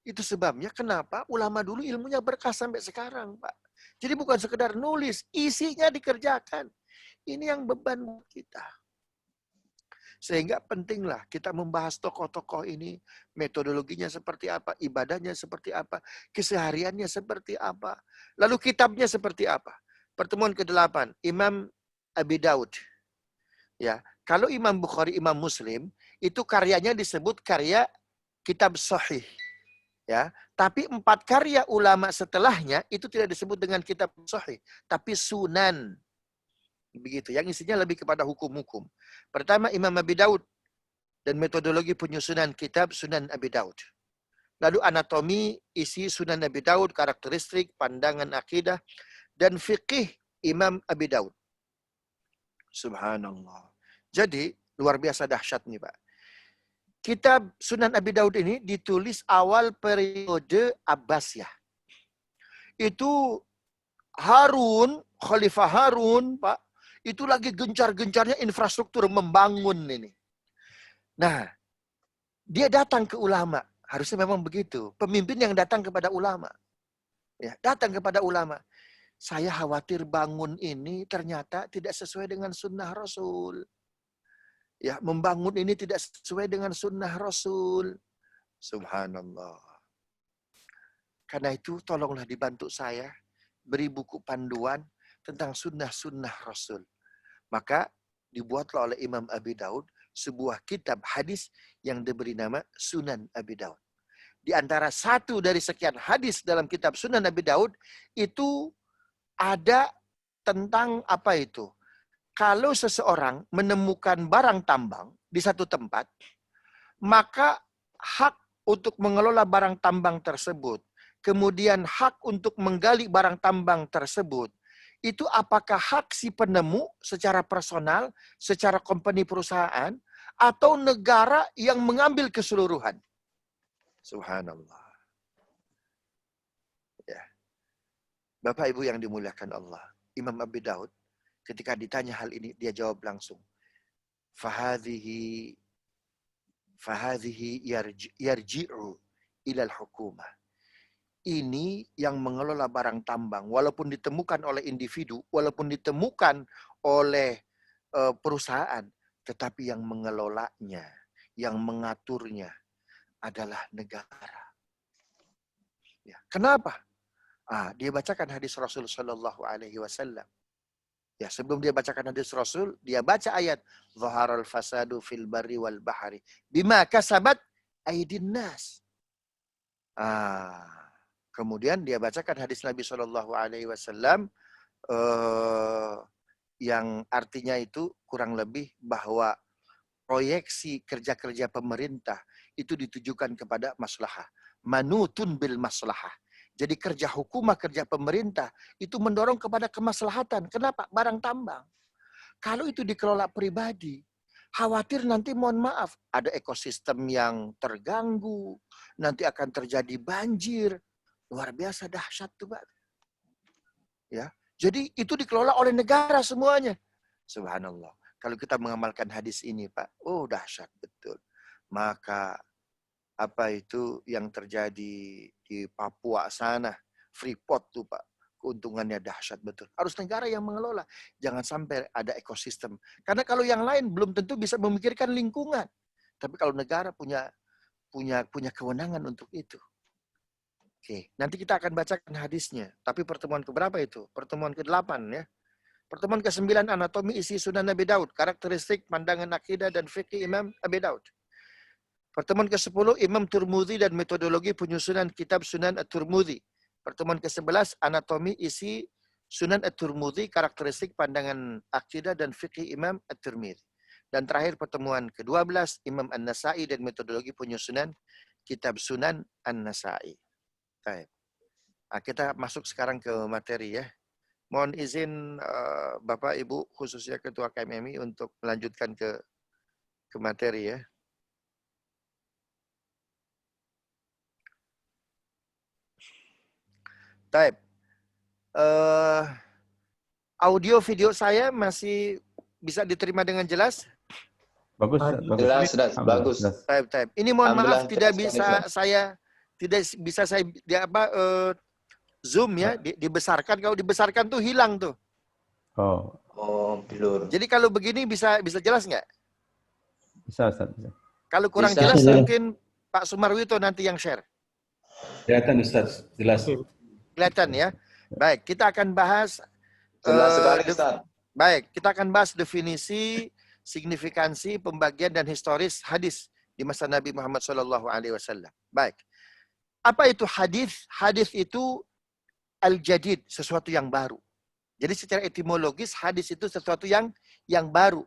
Itu sebabnya kenapa ulama dulu ilmunya berkah sampai sekarang, Pak. Jadi bukan sekedar nulis, isinya dikerjakan. Ini yang beban kita. Sehingga pentinglah kita membahas tokoh-tokoh ini, metodologinya seperti apa, ibadahnya seperti apa, kesehariannya seperti apa, lalu kitabnya seperti apa. Pertemuan ke-8, Imam Abi Daud. Ya, kalau Imam Bukhari, Imam Muslim, itu karyanya disebut karya kitab sahih. Ya, tapi 4 karya ulama setelahnya itu tidak disebut dengan kitab sahih, tapi sunan. Begitu, yang isinya lebih kepada hukum-hukum. Pertama Imam Abi Daud dan metodologi penyusunan kitab Sunan Abi Daud. Lalu anatomi isi Sunan Abi Daud, karakteristik, pandangan akidah, dan fikih Imam Abi Daud. Subhanallah. Jadi luar biasa dahsyat nih Pak. Kitab Sunan Abi Daud ini ditulis awal periode Abbasiyah. Itu Harun, Khalifah Harun Pak, Itu lagi gencar-gencarnya infrastruktur membangun ini. Nah, dia datang ke ulama. Harusnya memang begitu. Pemimpin yang datang kepada ulama. Ya, datang kepada ulama. Saya khawatir bangun ini ternyata tidak sesuai dengan sunnah Rasul. Ya, membangun ini tidak sesuai dengan sunnah Rasul. Subhanallah. Karena itu tolonglah dibantu saya. Beri buku panduan tentang sunnah-sunnah Rasul. Maka dibuatlah oleh Imam Abi Daud sebuah kitab hadis yang diberi nama Sunan Abi Daud. Di antara satu dari sekian hadis dalam kitab Sunan Abi Daud itu ada tentang apa itu? Kalau seseorang menemukan barang tambang di satu tempat, maka hak untuk mengelola barang tambang tersebut, kemudian hak untuk menggali barang tambang tersebut, itu apakah hak si penemu secara personal, secara company perusahaan, atau negara yang mengambil keseluruhan? Subhanallah. Ya. Bapak Ibu yang dimuliakan Allah, Imam Abi Daud ketika ditanya hal ini dia jawab langsung. Fahadhihi yarji'u ilal hukumah. Ini yang mengelola barang tambang walaupun ditemukan oleh individu, walaupun ditemukan oleh perusahaan, tetapi yang mengelolanya, yang mengaturnya adalah negara. Ya. Kenapa? Dia bacakan hadis Rasul Shallallahu Alaihi Wasallam. Ya, sebelum dia bacakan hadis Rasul, dia baca ayat Zaharal fasadu fil barri wal bahari bima kasabat aydin nas. Kemudian dia bacakan hadis Nabi Shallallahu Alaihi Wasallam yang artinya itu kurang lebih bahwa proyeksi kerja-kerja pemerintah itu ditujukan kepada maslahah. Manutun bil maslahah. Jadi kerja hukumah, kerja pemerintah itu mendorong kepada kemaslahatan. Kenapa? Barang tambang. Kalau itu dikelola pribadi, khawatir nanti mohon maaf, ada ekosistem yang terganggu, nanti akan terjadi banjir. Luar biasa dahsyat tuh, Pak. Ya. Jadi itu dikelola oleh negara semuanya. Subhanallah. Kalau kita mengamalkan hadis ini, Pak, dahsyat betul. Maka apa itu yang terjadi di Papua sana, Freeport tuh Pak, keuntungannya dahsyat betul. Harus negara yang mengelola. Jangan sampai ada ekosistem. Karena kalau yang lain belum tentu bisa memikirkan lingkungan. Tapi kalau negara punya kewenangan untuk itu. Oke, nanti kita akan bacakan hadisnya. Tapi pertemuan keberapa itu? Pertemuan ke-8 ya. Pertemuan ke-9 anatomi isi Sunan Abi Daud, karakteristik pandangan akidah dan fikih Imam Abi Daud. Pertemuan ke-10 Imam Turmudi dan metodologi penyusunan kitab Sunan At-Turmudi. Pertemuan ke-11 anatomi isi Sunan At-Turmudi, karakteristik pandangan akidah dan fikih Imam At-Tirmidzi. Dan terakhir pertemuan ke-12 Imam An-Nasa'i dan metodologi penyusunan kitab Sunan An-Nasa'i. Baik. Kita masuk sekarang ke materi ya. Mohon izin Bapak Ibu khususnya Ketua KMMI untuk melanjutkan ke materi ya. Baik. Audio video saya masih bisa diterima dengan jelas? Bagus, bagus. Jelas, bagus. Baik. Ini mohon maaf tidak bisa saya zoom ya, dibesarkan. Kalau dibesarkan tuh hilang tuh. Oh, blur. Jadi kalau begini bisa jelas nggak? Bisa, Ustaz. Bisa. Kalau kurang Bisa. jelas mungkin Pak Sumarwito nanti yang share. Kelihatan Ustaz, jelas. Kelihatan ya. Baik, kita akan bahas Jelas sekali, Ustaz. Baik, kita akan bahas definisi, signifikansi, pembagian dan historis hadis di masa Nabi Muhammad SAW. Baik. Apa itu hadis? Hadis itu al-jadid, sesuatu yang baru. Jadi secara etimologis hadis itu sesuatu yang baru.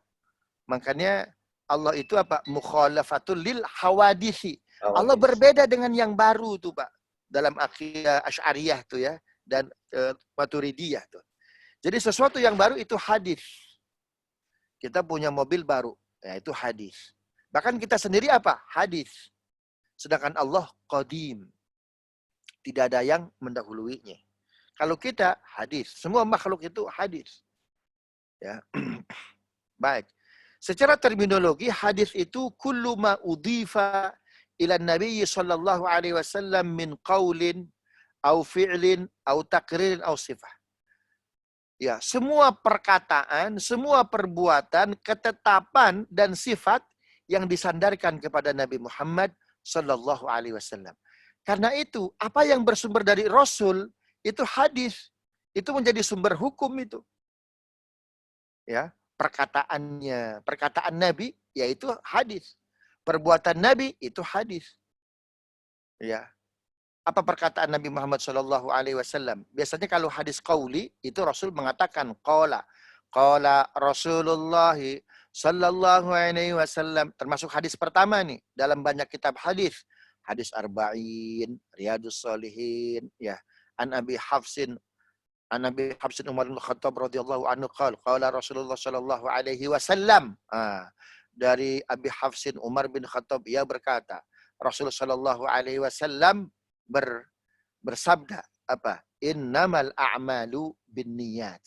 Makanya Allah itu apa? Mukhalafatul lil hawadisi. Allah berbeda dengan yang baru tuh, Pak. Dalam akidah Asy'ariyah tuh ya, dan Maturidiyah tuh. Jadi sesuatu yang baru itu hadis. Kita punya mobil baru, ya itu hadis. Bahkan kita sendiri apa? Hadis. Sedangkan Allah qadim. Tidak ada yang mendahuluinya. Kalau kita hadis, semua makhluk itu hadis. Ya. Baik. Secara terminologi hadis itu kullu ma udhifa ila Nabi sallallahu alaihi wasallam min qaulin au fi'lin au taqririn au sifah. Ya, semua perkataan, semua perbuatan, ketetapan dan sifat yang disandarkan kepada Nabi Muhammad sallallahu alaihi wasallam. Karena itu, apa yang bersumber dari Rasul itu hadis. Itu menjadi sumber hukum itu. Ya, perkataan Nabi yaitu hadis. Perbuatan Nabi itu hadis. Ya. Apa perkataan Nabi Muhammad sallallahu alaihi wasallam? Biasanya kalau hadis qauli itu Rasul mengatakan qala Rasulullah sallallahu alaihi wasallam, termasuk hadis pertama nih dalam banyak kitab hadis. Hadis Arba'in, Riyadus Shalihin, ya. An Abi Hafsin Umar bin Khattab radhiyallahu anhu qala Rasulullah sallallahu alaihi wasallam. Dari Abi Hafsin Umar bin Khattab, ia berkata, Rasulullah sallallahu alaihi wasallam bersabda apa? Innamal a'malu binniyat.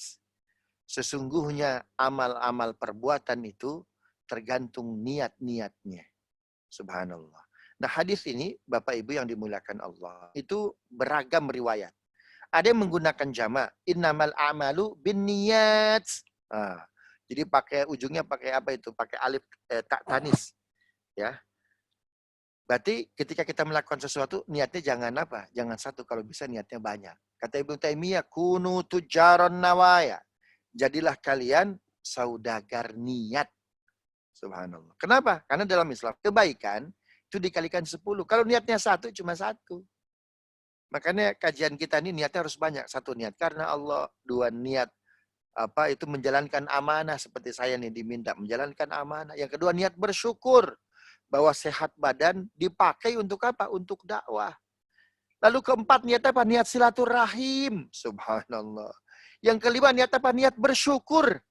Sesungguhnya amal-amal perbuatan itu tergantung niat-niatnya. Subhanallah. Nah, hadis ini Bapak Ibu yang dimuliakan Allah, itu beragam riwayat. Ada yang menggunakan jama', innamal a'malu binniyat. Jadi ujungnya pakai apa itu? Pakai alif tak tanis. Ya. Berarti ketika kita melakukan sesuatu, niatnya jangan apa? Jangan satu, kalau bisa niatnya banyak. Kata Ibnu Taimiyah, kunu tujaron nawaya. Jadilah kalian saudagar niat. Subhanallah. Kenapa? Karena dalam Islam, kebaikan itu dikalikan 10. Kalau niatnya satu, cuma satu. Makanya kajian kita ini niatnya harus banyak. Satu, niat karena Allah. Dua, niat itu menjalankan amanah, seperti saya nih diminta menjalankan amanah. Yang kedua, niat bersyukur bahwa sehat badan dipakai untuk apa? Untuk dakwah. Lalu keempat, niat apa? Niat silaturahim. Subhanallah. Yang kelima, niat apa? Niat bersyukur.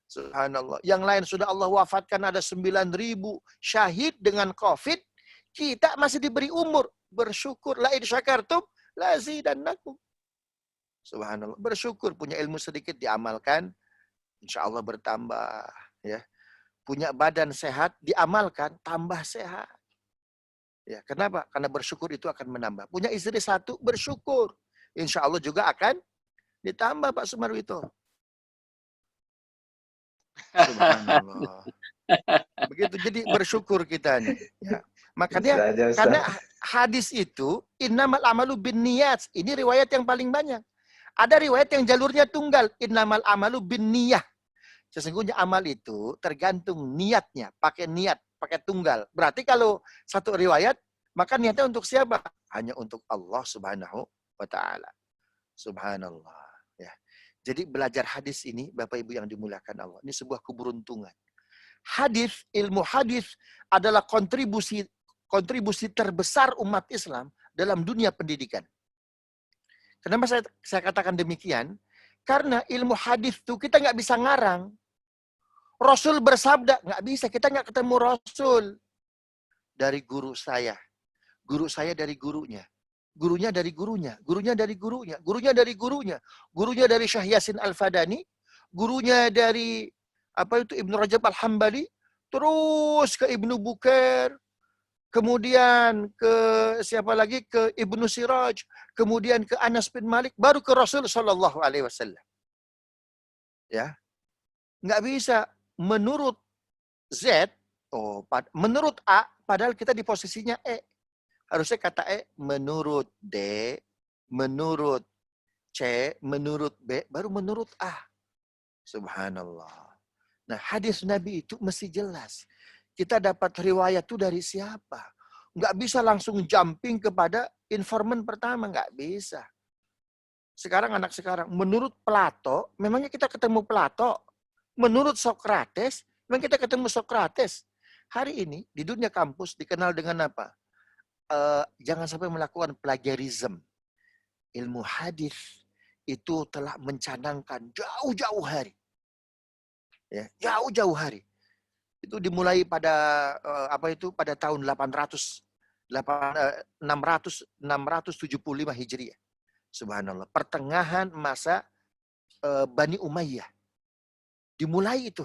Subhanallah. Yang lain sudah Allah wafatkan, ada 9.000 syahid dengan COVID. Kita masih diberi umur. Bersyukur. La in syakartum lazidannakum. Subhanallah. Bersyukur, punya ilmu sedikit diamalkan, insya Allah bertambah. Ya. Punya badan sehat, diamalkan, tambah sehat. Ya, kenapa? Karena bersyukur itu akan menambah. Punya istri satu, bersyukur. Insya Allah juga akan ditambah, Pak Sumarwito. Subhanallah. Begitu, jadi bersyukur kita nih. Ya. Makanya, karena hadis itu, innamal amalu binniyat. Ini riwayat yang paling banyak. Ada riwayat yang jalurnya tunggal. Innamal amalu binniyah. Sesungguhnya amal itu tergantung niatnya. Pakai niat, pakai tunggal. Berarti kalau satu riwayat, maka niatnya untuk siapa? Hanya untuk Allah subhanahu wa ta'ala. Subhanallah. Ya. Jadi belajar hadis ini, Bapak Ibu yang dimuliakan Allah, ini sebuah keberuntungan. Hadis, ilmu hadis adalah kontribusi terbesar umat Islam dalam dunia pendidikan. Kenapa saya katakan demikian? Karena ilmu hadis itu kita nggak bisa ngarang. Rasul bersabda, nggak bisa. Kita nggak ketemu Rasul. Dari guru saya dari gurunya. Gurunya dari gurunya. Gurunya dari gurunya. Gurunya dari gurunya. Gurunya dari Syekh Yasin Al-Fadani. Gurunya dari Ibnu Rajab Al-Hambali. Terus ke Ibnu Bukair. Kemudian ke siapa lagi? Ke Ibnu Siraj. Kemudian ke Anas bin Malik. Baru ke Rasul Sallallahu Alaihi Wasallam. Ya, nggak bisa menurut Z. Menurut A. Padahal kita di posisinya E. Harusnya kata E. Menurut D. Menurut C. Menurut B. Baru menurut A. Subhanallah. Nah, hadis Nabi itu mesti jelas. Kita dapat riwayat itu dari siapa? Nggak bisa langsung jumping kepada informan pertama. Nggak bisa. Sekarang anak sekarang, menurut Plato, memangnya kita ketemu Plato. Menurut Sokrates, memang kita ketemu Sokrates. Hari ini, di dunia kampus dikenal dengan apa? Jangan sampai melakukan plagiarism. Ilmu hadis itu telah mencanangkan jauh-jauh hari. Ya, jauh-jauh hari. Itu dimulai pada pada tahun 675 Hijriah. Subhanallah. Pertengahan masa Bani Umayyah. Dimulai itu.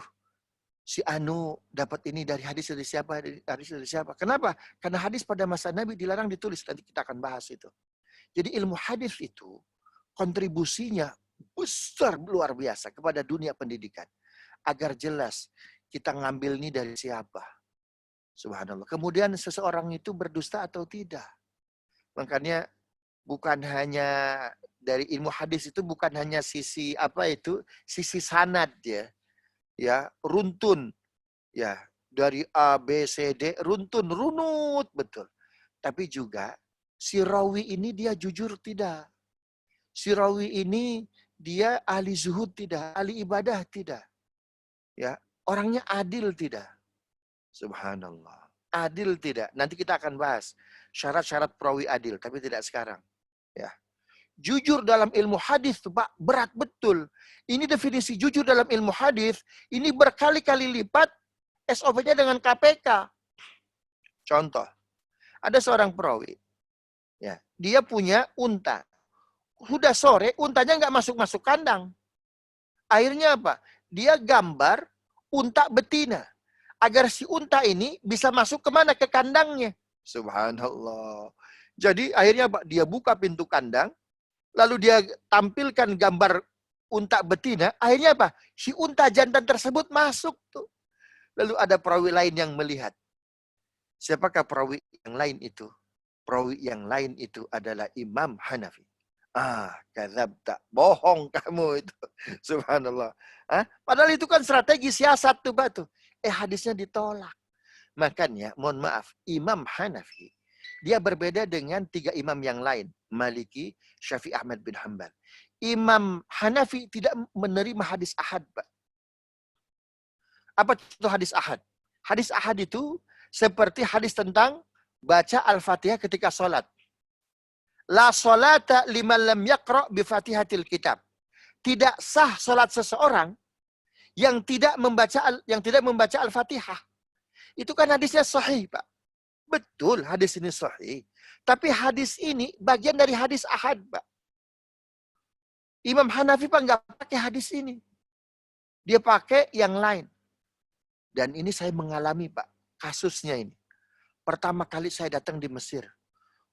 Si Anu dapat ini dari hadis dari siapa, dari hadis dari siapa. Kenapa? Karena hadis pada masa Nabi dilarang ditulis. Nanti kita akan bahas itu. Jadi ilmu hadis itu kontribusinya besar, luar biasa kepada dunia pendidikan. Agar jelas kita ngambil ini dari siapa. Subhanallah. Kemudian seseorang itu berdusta atau tidak. Makanya bukan hanya dari ilmu hadis itu bukan hanya sisi sisi sanad ya runtun ya dari A B C D runtun runut betul, tapi juga si rawi ini dia jujur tidak, si rawi ini dia ahli zuhud tidak, ahli ibadah tidak, ya orangnya adil tidak. Subhanallah, adil tidak. Nanti kita akan bahas syarat-syarat perawi adil, tapi tidak sekarang ya. Jujur dalam ilmu hadis tuh Pak, berat betul. Ini definisi jujur dalam ilmu hadis, ini berkali-kali lipat SOP-nya dengan KPK. Contoh, ada seorang perawi, ya, dia punya unta. Sudah sore, untanya nggak masuk-masuk kandang. Akhirnya apa? Dia gambar unta betina, agar si unta ini bisa masuk kemana? Ke kandangnya. Subhanallah. Jadi akhirnya Pak, dia buka pintu kandang, lalu dia tampilkan gambar unta betina, akhirnya apa? Si unta jantan tersebut masuk tuh. Lalu ada perawi lain yang melihat. Siapakah perawi yang lain itu? Perawi yang lain itu adalah Imam Hanafi. Kadzabta, bohong kamu itu. Subhanallah. Padahal itu kan strategi siasat tuh Pak tuh. Hadisnya ditolak. Makanya, mohon maaf, Imam Hanafi dia berbeda dengan 3 imam yang lain. Maliki, Syafi'i, Ahmad bin Hanbal. Imam Hanafi tidak menerima hadis ahad, Pak. Apa itu hadis ahad? Hadis ahad itu seperti hadis tentang baca Al-Fatihah ketika sholat. La sholata liman lam yaqra' bi fatihatil kitab. Tidak sah sholat seseorang yang tidak membaca Al-Fatihah. Itu kan hadisnya sahih, Pak. Betul, hadis ini sahih. Tapi hadis ini bagian dari hadis ahad, Pak. Imam Hanafi Pak nggak pakai hadis ini. Dia pakai yang lain. Dan ini saya mengalami, Pak, kasusnya ini. Pertama kali saya datang di Mesir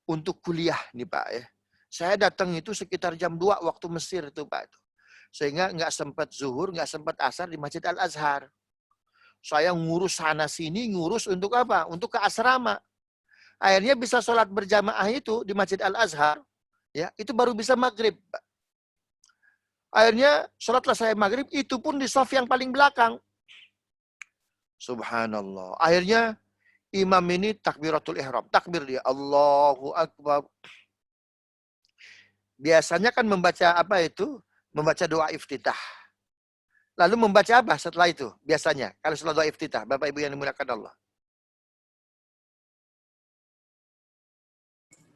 untuk kuliah nih, Pak ya. Saya datang itu sekitar jam 2 waktu Mesir itu, Pak. Sehingga nggak sempat zuhur, nggak sempat asar di Masjid Al-Azhar. Saya ngurus sana sini, ngurus untuk apa? Untuk ke asrama. Akhirnya bisa sholat berjamaah itu di Masjid Al-Azhar, ya itu baru bisa maghrib. Akhirnya sholatlah saya maghrib, itu pun di shaf yang paling belakang. Subhanallah. Akhirnya imam ini takbiratul ihram, takbir dia, Allahu Akbar. Biasanya kan membaca apa itu? Membaca doa iftitah. Lalu membaca apa setelah itu? Biasanya, kalau setelah doa iftitah, Bapak Ibu yang dimuliakan Allah.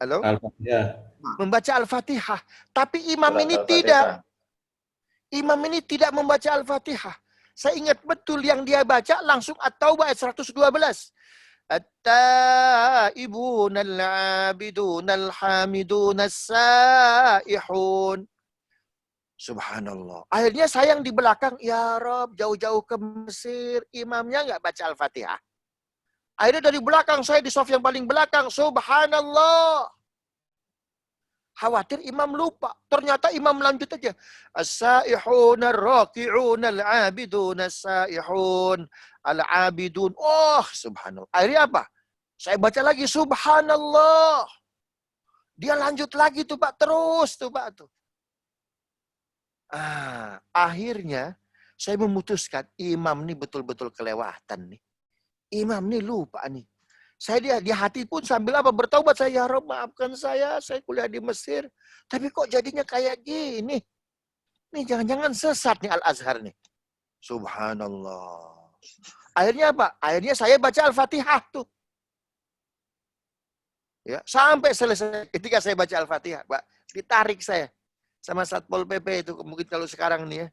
Halo? Al-Fatihah. Membaca Al-Fatihah. Tapi imam ini tidak. Imam ini tidak membaca Al-Fatihah. Saya ingat betul yang dia baca langsung At-Taubah ayat 112. At-taibun al-abidun al-hamidun as-saihun. Subhanallah. Akhirnya saya yang di belakang, ya Rob, jauh-jauh ke Mesir, imamnya nggak baca Al-Fatihah. Akhirnya dari belakang, saya di shaf yang paling belakang, subhanallah. Khawatir imam lupa. Ternyata imam lanjut aja. As-saihun ar-raki'un al-abidun as-saihun al-abidun. Oh, subhanallah. Akhirnya apa? Saya baca lagi, subhanallah. Dia lanjut lagi tuh Pak, terus tuh Pak tuh. Akhirnya saya memutuskan imam ini betul-betul kelewatan nih. Imam ini lupa nih. Saya di hati pun sambil apa bertaubat, saya, ya Rob, maafkan saya kuliah di Mesir. Tapi kok jadinya kayak gini? Nih jangan-jangan sesat nih Al-Azhar nih. Subhanallah. Akhirnya apa? Akhirnya saya baca Al-Fatihah tuh. Ya, sampai selesai. Ketika saya baca Al-Fatihah, Pak, ditarik saya sama Satpol PP itu, mungkin kalau sekarang nih ya.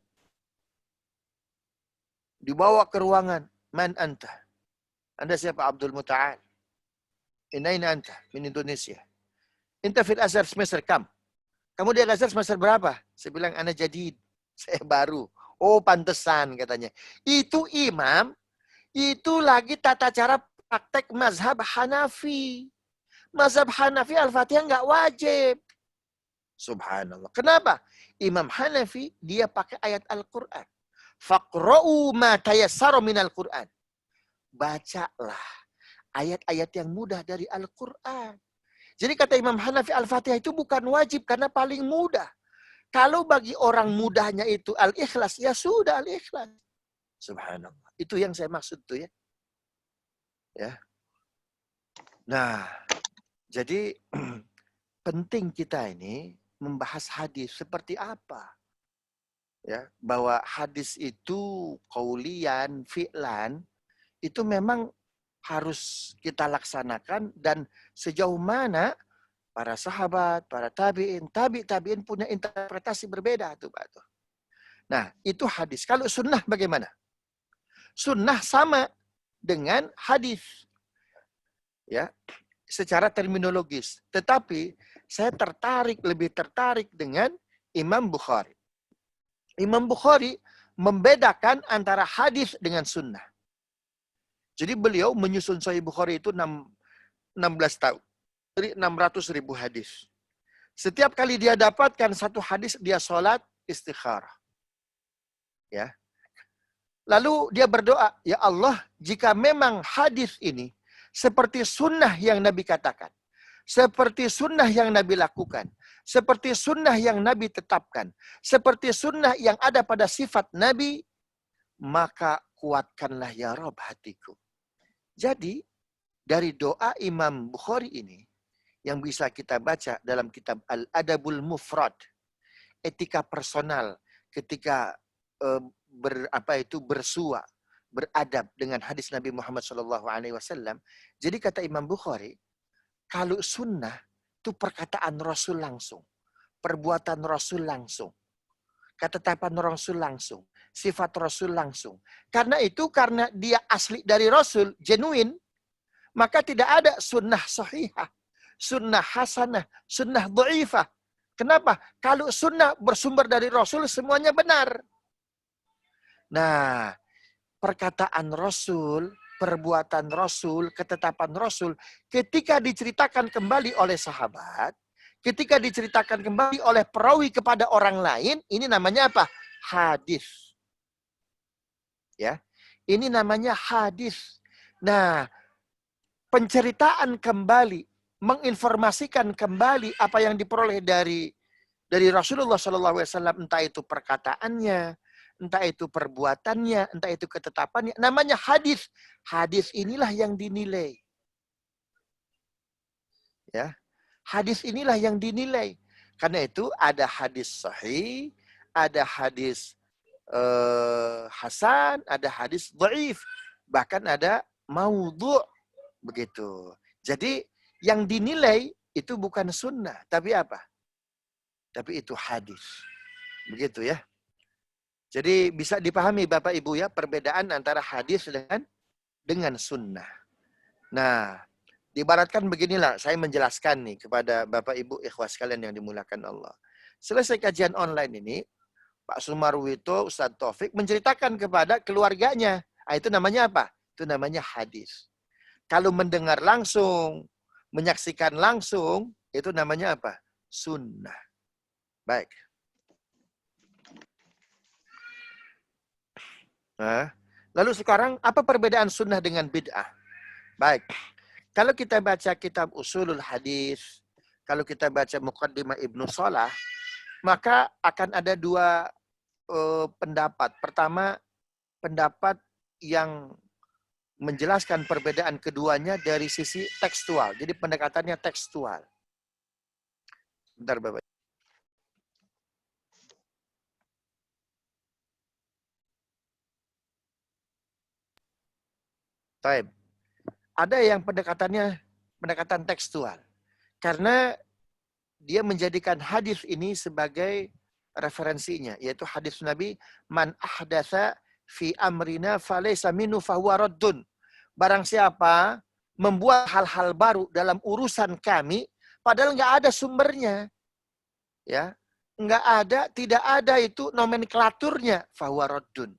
Dibawa ke ruangan. Man anta? Anda siapa? Abdul Muta'al. Inaina anta? Min Indonesia. Inta fil Azhar semester kam. Kamu di Al-Azhar semester berapa? Saya bilang, ana jadid. Saya baru. Oh, pantesan katanya. Itu imam, itu lagi tata cara praktek mazhab Hanafi. Mazhab Hanafi Al-Fatihah nggak wajib. Subhanallah. Kenapa? Imam Hanafi, dia pakai ayat Al-Quran. Faqra'u ma tayassara minal Quran. Bacalah ayat-ayat yang mudah dari Al-Quran. Jadi kata Imam Hanafi, Al-Fatihah itu bukan wajib karena paling mudah. Kalau bagi orang mudahnya itu Al-Ikhlas, ya sudah Al-Ikhlas. Subhanallah. Itu yang saya maksud tuh ya. Ya. Nah, jadi penting kita ini membahas hadis seperti apa. Ya, bahwa hadis itu qaulian, fi'lan, itu memang harus kita laksanakan dan sejauh mana para sahabat, para tabi'in punya interpretasi berbeda tuh Pak. Nah, itu hadis. Kalau sunnah bagaimana? Sunnah sama dengan hadis. Ya, secara terminologis. Tetapi saya lebih tertarik dengan Imam Bukhari. Imam Bukhari membedakan antara hadis dengan sunnah. Jadi beliau menyusun Sahih Bukhari itu 16 tahun. Dari 600.000 hadis. Setiap kali dia dapatkan satu hadis, dia sholat istikharah. Ya. Lalu dia berdoa, ya Allah, jika memang hadis ini seperti sunnah yang Nabi katakan, seperti sunnah yang Nabi lakukan, seperti sunnah yang Nabi tetapkan, seperti sunnah yang ada pada sifat Nabi, maka kuatkanlah ya Rabb hatiku. Jadi, dari doa Imam Bukhari ini, yang bisa kita baca dalam kitab Al-Adabul Mufrad, etika personal ketika bersua, beradab dengan hadis Nabi Muhammad SAW. Jadi kata Imam Bukhari, kalau sunnah itu perkataan Rasul langsung, perbuatan Rasul langsung, ketetapan Rasul langsung, sifat Rasul langsung. Karena dia asli dari Rasul, genuine, maka tidak ada sunnah sahihah, sunnah hasanah, sunnah dhaifah. Kenapa? Kalau sunnah bersumber dari Rasul, semuanya benar. Nah, perkataan Rasul, perbuatan Rasul, ketetapan Rasul, ketika diceritakan kembali oleh sahabat, ketika diceritakan kembali oleh perawi kepada orang lain, ini namanya apa? Hadis. Ya, ini namanya hadis. Nah, penceritaan kembali, menginformasikan kembali apa yang diperoleh dari Rasulullah SAW, entah itu perkataannya, entah itu perbuatannya, entah itu ketetapannya, namanya hadis. Hadis inilah yang dinilai. Ya, hadis inilah yang dinilai. Karena itu ada hadis sahih, ada hadis hasan, ada hadis dhaif, bahkan ada maudhu', begitu. Jadi yang dinilai itu bukan sunnah, tapi apa? Tapi itu hadis. Begitu ya. Jadi bisa dipahami Bapak Ibu ya, perbedaan antara hadis dengan sunnah. Nah, diibaratkan beginilah, saya menjelaskan nih kepada Bapak Ibu ikhwas sekalian yang dimuliakan Allah. Selesai kajian online ini, Pak Sumarwito, Ustadz Taufik menceritakan kepada keluarganya. Nah, itu namanya apa? Itu namanya hadis. Kalau mendengar langsung, menyaksikan langsung, itu namanya apa? Sunnah. Baik. Nah, lalu sekarang apa perbedaan sunnah dengan bid'ah? Baik. Kalau kita baca kitab Usulul Hadis, kalau kita baca Muqaddimah Ibnu Shalah, maka akan ada dua pendapat. Pertama, pendapat yang menjelaskan perbedaan keduanya dari sisi tekstual. Jadi pendekatannya tekstual. Bentar Bapak. Baik. Ada yang pendekatan tekstual. Karena dia menjadikan hadis ini sebagai referensinya, yaitu hadis Nabi, man ahdatsa fi amrina falaysa minhu fahuwa raddun. Barang siapa membuat hal-hal baru dalam urusan kami, padahal nggak ada sumbernya, ya, nggak ada, tidak ada itu nomenklaturnya, fahuwa raddun.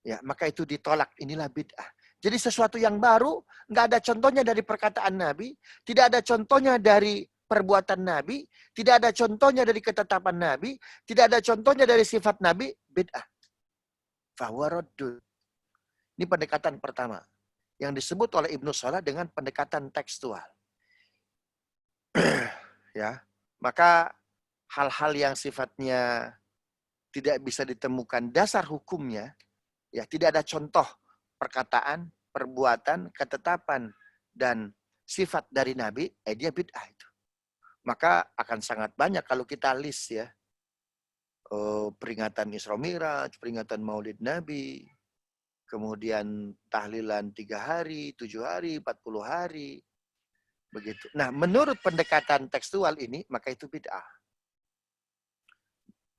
Ya, maka itu ditolak. Inilah bid'ah. Jadi sesuatu yang baru, nggak ada contohnya dari perkataan Nabi, tidak ada contohnya dari perbuatan Nabi, tidak ada contohnya dari ketetapan Nabi, tidak ada contohnya dari sifat Nabi, bid'ah. Fahuwa raddun. Ini pendekatan pertama yang disebut oleh Ibnu Salah dengan pendekatan tekstual. Ya, maka hal-hal yang sifatnya tidak bisa ditemukan dasar hukumnya, ya tidak ada contoh perkataan, perbuatan, ketetapan dan sifat dari Nabi, dia bid'ah itu. Maka akan sangat banyak kalau kita list ya, peringatan Isra Miraj, peringatan Maulid Nabi, kemudian tahlilan 3 hari, 7 hari, 40 hari. Begitu. Nah, menurut pendekatan tekstual ini, maka itu bid'ah.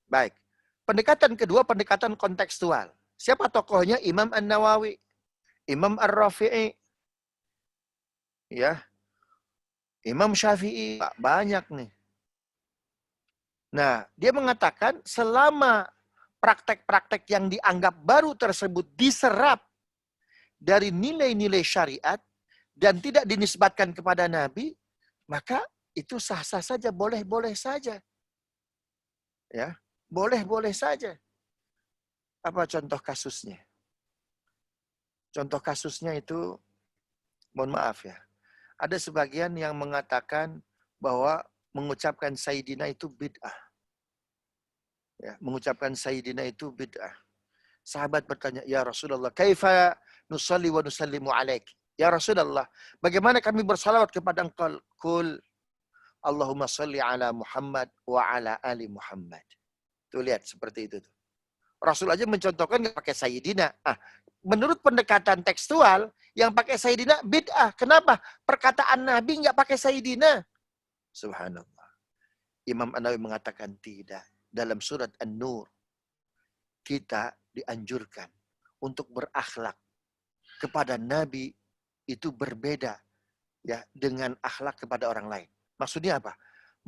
Baik. Pendekatan kedua, pendekatan kontekstual. Siapa tokohnya? Imam An-Nawawi, Imam Ar-Rafi'i, ya, Imam Syafi'i, banyak nih. Nah, dia mengatakan selama praktek-praktek yang dianggap baru tersebut diserap dari nilai-nilai syariat dan tidak dinisbatkan kepada Nabi, maka itu sah-sah saja, boleh-boleh saja. Ya, boleh-boleh saja. Apa contoh kasusnya? Contoh kasusnya itu, mohon maaf ya, ada sebagian yang mengatakan bahwa mengucapkan Sayyidina itu bid'ah. Ya, mengucapkan Sayyidina itu bid'ah. Sahabat bertanya, ya Rasulullah, kaifa nusalli wa nusallimu alaik? Ya Rasulullah, bagaimana kami bersalawat kepada engkau? Kul Allahumma salli ala Muhammad wa ala ali Muhammad. Tuh lihat seperti itu tuh. Rasul aja mencontohkan nggak pakai Sayyidina. Menurut pendekatan tekstual, yang pakai Sayyidina bid'ah. Kenapa? Perkataan Nabi nggak pakai Sayyidina. Subhanallah. Imam An-Nawawi mengatakan tidak. Dalam surat An-Nur, kita dianjurkan untuk berakhlak kepada Nabi itu berbeda ya dengan akhlak kepada orang lain. Maksudnya apa?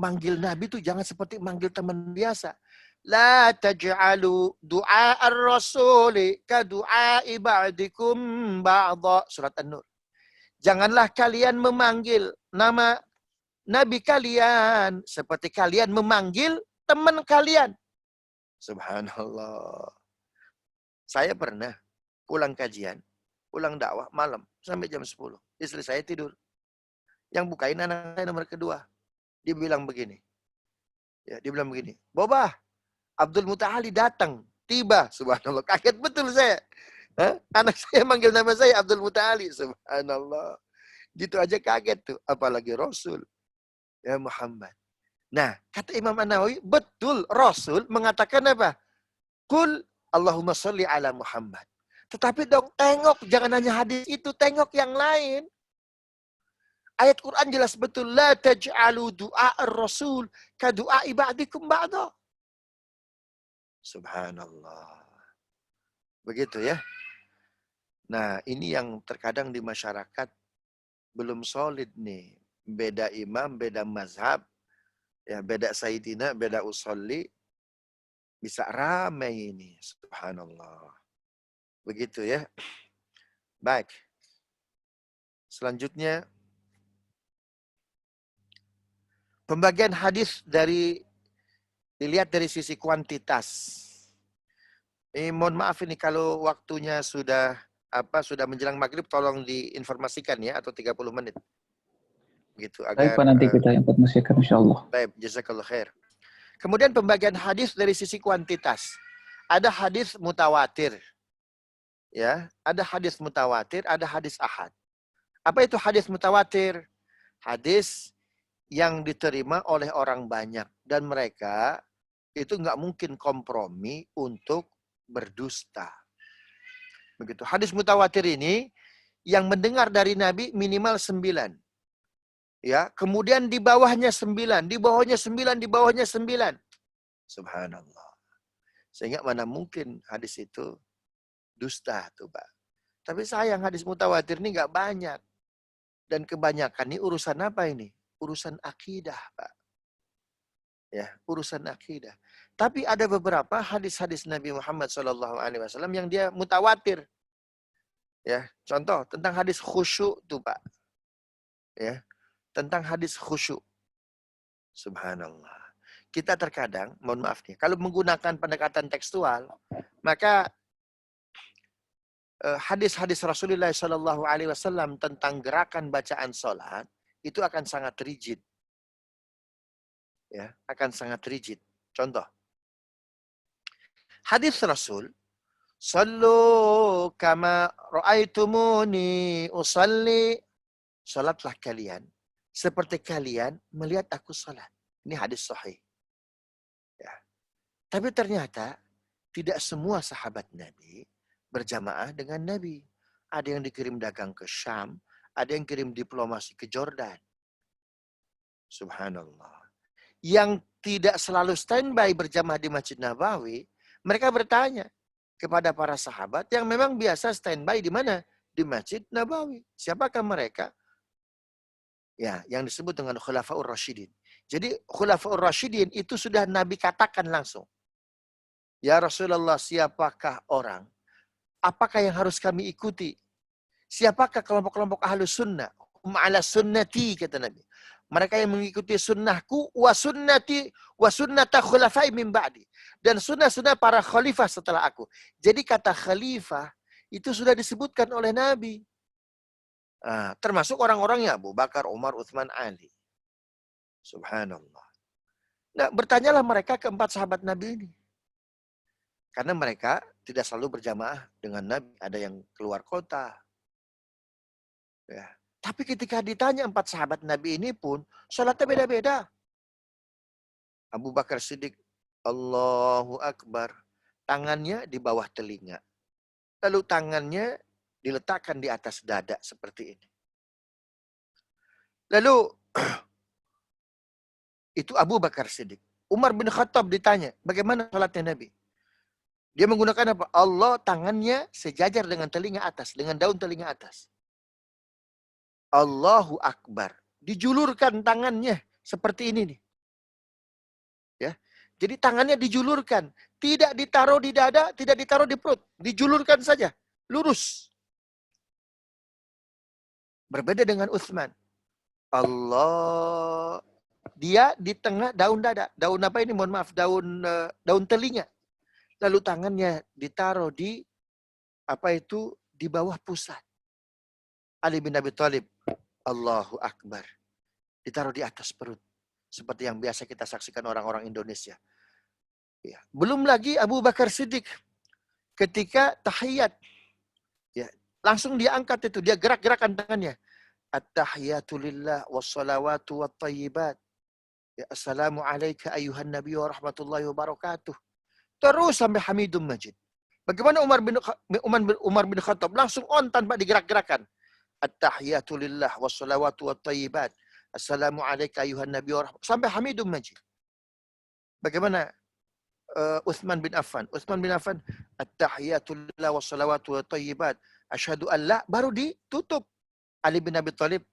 Manggil Nabi itu jangan seperti manggil teman biasa. La taj'alu du'a ar-rasuli ka du'a'i ba'dikum ba'dha. Surat An-Nur. Janganlah kalian memanggil nama Nabi kalian seperti kalian memanggil teman kalian. Subhanallah. Saya pernah pulang kajian, pulang dakwah malam sampai jam 10. Istri saya tidur. Yang bukain anak saya nomor kedua. Dia bilang begini. Ya, dia bilang begini. Boba, Abdul Mutahali datang. Tiba. Subhanallah. Kaget betul saya. Anak saya manggil nama saya Abdul Mutahali. Subhanallah. Gitu aja kaget tuh. Apalagi Rasul. Ya Muhammad. Nah, kata Imam An-Nawawi, betul Rasul mengatakan apa? Kul Allahumma sholli ala Muhammad. Tetapi dong tengok, jangan hanya hadis itu, tengok yang lain. Ayat Quran jelas betul, la taj'alu du'a ar-rasul ka du'a ibadikum ba'da. Subhanallah. Begitu ya. Nah, ini yang terkadang di masyarakat belum solid nih. Beda imam, beda mazhab, ya beda Sayyidina, beda usolli. Bisa ramai ini. Subhanallah. Begitu ya. Baik. Selanjutnya, pembagian hadis dilihat dari sisi kuantitas. Mohon maaf ini kalau waktunya sudah menjelang maghrib, tolong diinformasikan ya, atau 30 menit. Gitu, agar, baik Pak, nanti kita informasikan insyaallah. Baik, jazakallah khair. Kemudian pembagian hadis dari sisi kuantitas. Ada hadis mutawatir. Ya, ada hadis mutawatir, ada hadis ahad. Apa itu hadis mutawatir? Hadis yang diterima oleh orang banyak dan mereka itu nggak mungkin kompromi untuk berdusta. Begitu. Hadis mutawatir ini yang mendengar dari Nabi minimal 9. Ya, kemudian di bawahnya 9, di bawahnya 9, di bawahnya 9. Subhanallah. Sehingga mana mungkin hadis itu dusta tuh, Pak. Tapi sayang hadis mutawatir ini nggak banyak. Dan kebanyakan ini urusan apa ini? Urusan akidah, Pak. Ya, urusan akidah. Tapi ada beberapa hadis-hadis Nabi Muhammad SAW yang dia mutawatir. Ya, contoh tentang hadis khusyuk tuh Pak. Ya, tentang hadis khusyuk. Subhanallah. Kita terkadang, mohon maaf nih, kalau menggunakan pendekatan tekstual, maka hadis-hadis Rasulullah SAW tentang gerakan bacaan sholat itu akan sangat rigid. Ya, akan sangat rigid. Contoh, hadis Rasul, "Sallu kama ra'aitumuni usalli." Salatlah kalian seperti kalian melihat aku salat. Ini hadis sahih. Ya. Tapi ternyata tidak semua sahabat Nabi berjamaah dengan Nabi. Ada yang dikirim dagang ke Syam, ada yang kirim diplomasi ke Jordan. Subhanallah. Yang tidak selalu standby berjamaah di Masjid Nabawi, mereka bertanya kepada para sahabat yang memang biasa standby di mana? Di Masjid Nabawi. Siapakah mereka? Ya, yang disebut dengan Khulafaur Rasyidin. Jadi Khulafaur Rasyidin itu sudah Nabi katakan langsung. Ya Rasulullah, siapakah orang? Apakah yang harus kami ikuti? Siapakah kelompok-kelompok ahlus sunnah? Ma'ala sunnati, kata Nabi. Mereka yang mengikuti sunnahku, wa sunnata khulafai min ba'di. Dan sunnah-sunnah para khalifah setelah aku. Jadi kata khalifah, itu sudah disebutkan oleh Nabi. Termasuk orang-orangnya Abu Bakar, Umar, Utsman, Ali. Subhanallah. Nah, bertanyalah mereka keempat sahabat Nabi ini. Karena mereka tidak selalu berjamaah dengan Nabi. Ada yang keluar kota. Ya. Tapi ketika ditanya empat sahabat Nabi ini pun, sholatnya beda-beda. Abu Bakar Siddiq, Allahu Akbar. Tangannya di bawah telinga. Lalu tangannya diletakkan di atas dada seperti ini. Lalu, itu Abu Bakar Siddiq. Umar bin Khattab ditanya, bagaimana sholatnya Nabi? Dia menggunakan apa? Allah tangannya sejajar dengan telinga atas, dengan daun telinga atas. Allahu Akbar. Dijulurkan tangannya seperti ini nih. Ya. Jadi tangannya dijulurkan, tidak ditaruh di dada, tidak ditaruh di perut, dijulurkan saja, lurus. Berbeda dengan Utsman. Allah, dia di tengah daun dada. Daun apa ini? Mohon maaf, daun telinga. Lalu tangannya ditaruh di di bawah pusat. Ali bin Abi Thalib, Allahu Akbar. Ditaruh di atas perut. Seperti yang biasa kita saksikan orang-orang Indonesia. Ya. Belum lagi Abu Bakar Siddiq. Ketika tahiyat. Ya, langsung dia angkat itu. Dia gerak-gerakan tangannya. At-tahiyatu lillah wassalawatu wattayyibat. Ya, assalamu alaika ayuhan nabi wa rahmatullahi wa barakatuh. Terus sampai Hamidum Majid. Bagaimana Umar bin Khattab langsung on tanpa digerak-gerakan. At-tahiyatu lillah wassalawatu wattayyibat. Assalamu alaika ayuhan nabi wa rahmatullahi sampai Hamidum Majid. Bagaimana Utsman bin Affan? Utsman bin Affan, at-tahiyatu lillah wassalawatu wattayyibat. Asyhadu an la, baru ditutup. Ali bin Abi Thalib,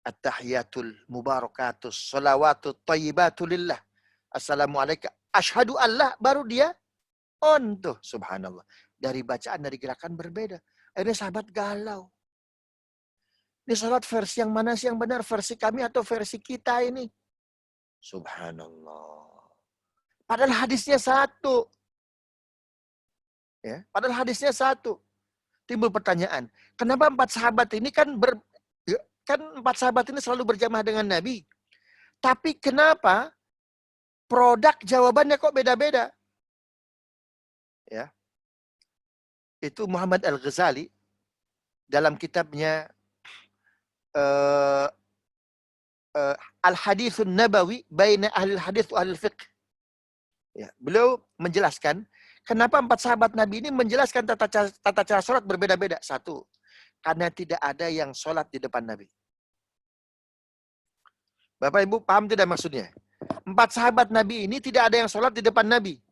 at-tahiyatul mubarakatus salawatut thayyibatu lillah. Assalamu alayka. Asyhadu an la, baru dia on tuh. Subhanallah. Dari bacaan, dari gerakan berbeda. Ini sahabat galau. Ini salat versi yang mana sih yang benar? Versi kami atau versi kita ini? Subhanallah. Padahal hadisnya satu. Ya, padahal hadisnya satu. Timbul pertanyaan, kenapa empat sahabat ini kan empat sahabat ini selalu berjamaah dengan Nabi. Tapi kenapa produk jawabannya kok beda-beda? Ya. Itu Muhammad Al-Ghazali dalam kitabnya Al-Hadithun Nabawi Baina Ahlil Hadith wa Ahlil Fiqh. Ya, beliau menjelaskan kenapa empat sahabat Nabi ini menjelaskan tata cara sholat berbeda-beda. Satu, karena tidak ada yang sholat di depan Nabi. Bapak Ibu paham tidak maksudnya? Empat sahabat Nabi ini tidak ada yang sholat di depan Nabi.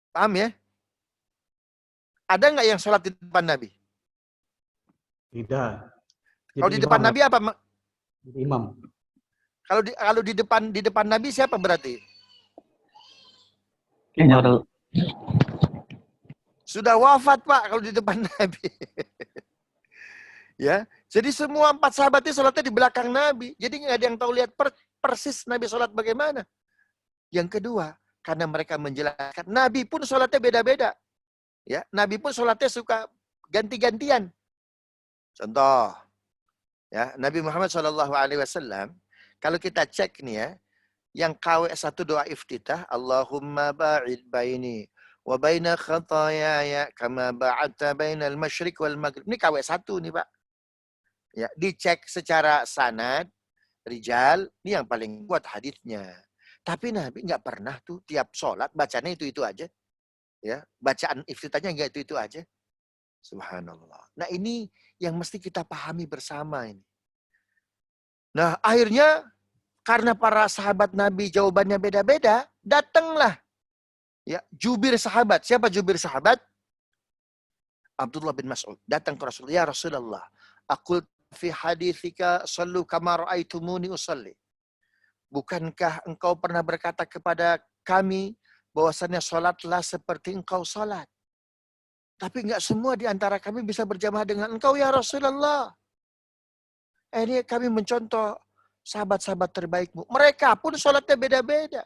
Paham ya? Ada nggak yang sholat di depan Nabi? Tidak. Kalau di depan Nabi apa? Imam. Kalau di depan Nabi siapa berarti? Kayaknya udah Sudah wafat, Pak, kalau di depan Nabi. Ya, jadi semua 4 sahabat itu sholatnya di belakang Nabi. Jadi nggak ada yang tahu lihat persis Nabi sholat bagaimana. Yang kedua, karena mereka menjelaskan, Nabi pun sholatnya beda-beda. Ya, Nabi pun sholatnya suka ganti-gantian. Contoh, ya, Nabi Muhammad SAW, kalau kita cek nih ya, yang KW1 doa iftitah, Allahumma ba'id baini wa baina khatayaya kama ba'adta bainal masyriq wal maghrib. Ini KW1 nih, Pak. Ya, dicek secara sanad, rijal, ini yang paling kuat hadisnya. Tapi Nabi nggak pernah tuh tiap sholat bacanya itu aja. Ya, bacaan iftitahnya nggak itu aja. Subhanallah. Nah, ini yang mesti kita pahami bersama ini. Nah, akhirnya karena para sahabat Nabi jawabannya beda-beda, datanglah ya jubir sahabat. Siapa jubir sahabat? Abdullah bin Mas'ud datang ke Rasulullah, ya Rasulullah, aqul fi hadithika sallu kama ra'aitumuni usalli. Bukankah engkau pernah berkata kepada kami bahwasannya salatlah seperti engkau salat? Tapi enggak semua di antara kami bisa berjamaah dengan engkau ya Rasulullah. Ini kami mencontoh sahabat-sahabat terbaikmu. Mereka pun salatnya beda-beda.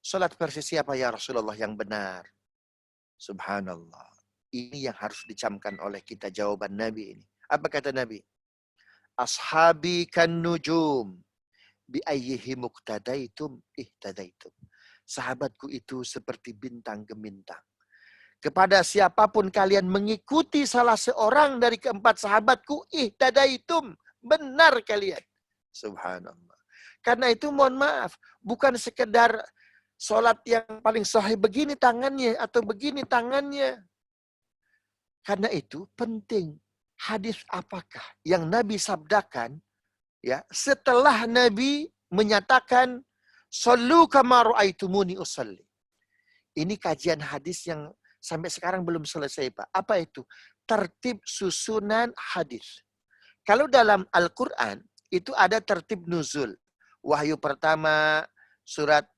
Salat versi siapa ya Rasulullah yang benar? Subhanallah. Ini yang harus dicamkan oleh kita jawaban Nabi ini. Apa kata Nabi? Ashabi kan nujum bi ayyihi muqtadaitum ihtadaitum. Sahabatku itu seperti bintang gemintang. Kepada siapapun kalian mengikuti salah seorang dari keempat sahabatku, ihtadaitum, benar kalian. Subhanallah. Karena itu mohon maaf, bukan sekedar sholat yang paling sahih begini tangannya atau begini tangannya. Karena itu penting. Hadis apakah yang Nabi sabdakan ya setelah Nabi menyatakan sallu kama ra'aitumuni usalli. Ini kajian hadis yang sampai sekarang belum selesai, Pak. Apa itu? Tertib susunan hadis. Kalau dalam Al-Qur'an itu ada tertib nuzul. Wahyu pertama surat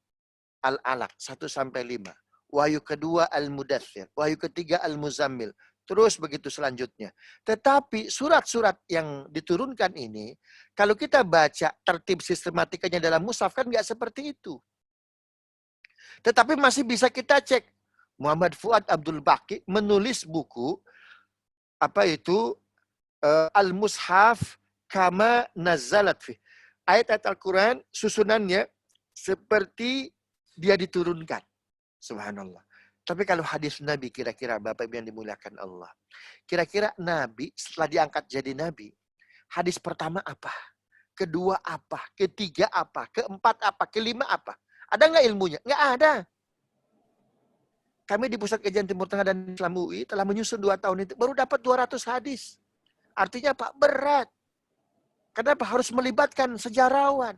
Al-Alaq 1 sampai 5. Wahyu kedua Al-Mudaththir, wahyu ketiga Al-Muzammil. Terus begitu selanjutnya. Tetapi surat-surat yang diturunkan ini, kalau kita baca tertib sistematikanya dalam mushaf kan nggak seperti itu. Tetapi masih bisa kita cek. Muhammad Fuad Abdul Baqi menulis buku apa itu Al-Mushaf kama nazalat fi. Ayat-ayat Al-Quran susunannya seperti dia diturunkan. Subhanallah. Tapi kalau hadis Nabi kira-kira Bapak Ibu yang dimuliakan Allah. Kira-kira Nabi setelah diangkat jadi Nabi, hadis pertama apa? Kedua apa? Ketiga apa? Keempat apa? Kelima apa? Ada nggak ilmunya? Nggak ada. Kami di Pusat Kajian Timur Tengah dan Islam UI telah menyusun 2 tahun itu. Baru dapat 200 hadis. Artinya Pak, berat. Kenapa? Harus melibatkan sejarawan.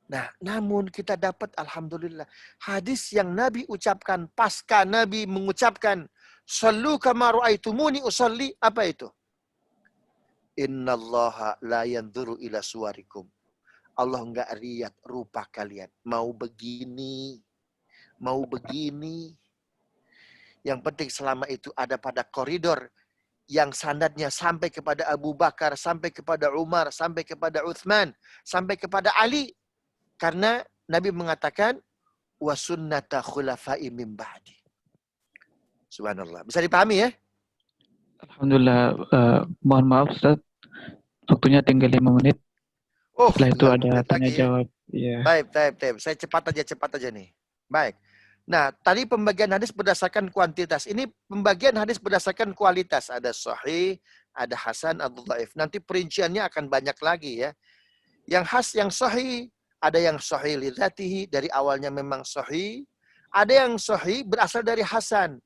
Nah, namun kita dapat alhamdulillah hadis yang Nabi ucapkan pasca Nabi mengucapkan sallu kama ra'aitumuni usalli, apa itu? Innallaha la yanzuru ila suwarikum. Allah enggak lihat rupa kalian. Mau begini, mau begini. Yang penting selama itu ada pada koridor yang sanadnya sampai kepada Abu Bakar, sampai kepada Umar, sampai kepada Utsman, sampai kepada Ali. Karena Nabi mengatakan wa sunnata khulafai min ba'di. Subhanallah. Bisa dipahami ya? Alhamdulillah. Mohon maaf Ustaz, waktunya tinggal 5 menit. Oh, Setelah itu ada tanya ya? jawab. Ya. Baik. Saya cepat aja nih. Baik. Nah, tadi pembagian hadis berdasarkan kuantitas. Ini pembagian hadis berdasarkan kualitas. Ada sahih, ada hasan, ada dhaif. Nanti perinciannya akan banyak lagi ya. Yang sahih, ada yang sahih li dzatihi, dari awalnya memang sahih. Ada yang sahih berasal dari hasan.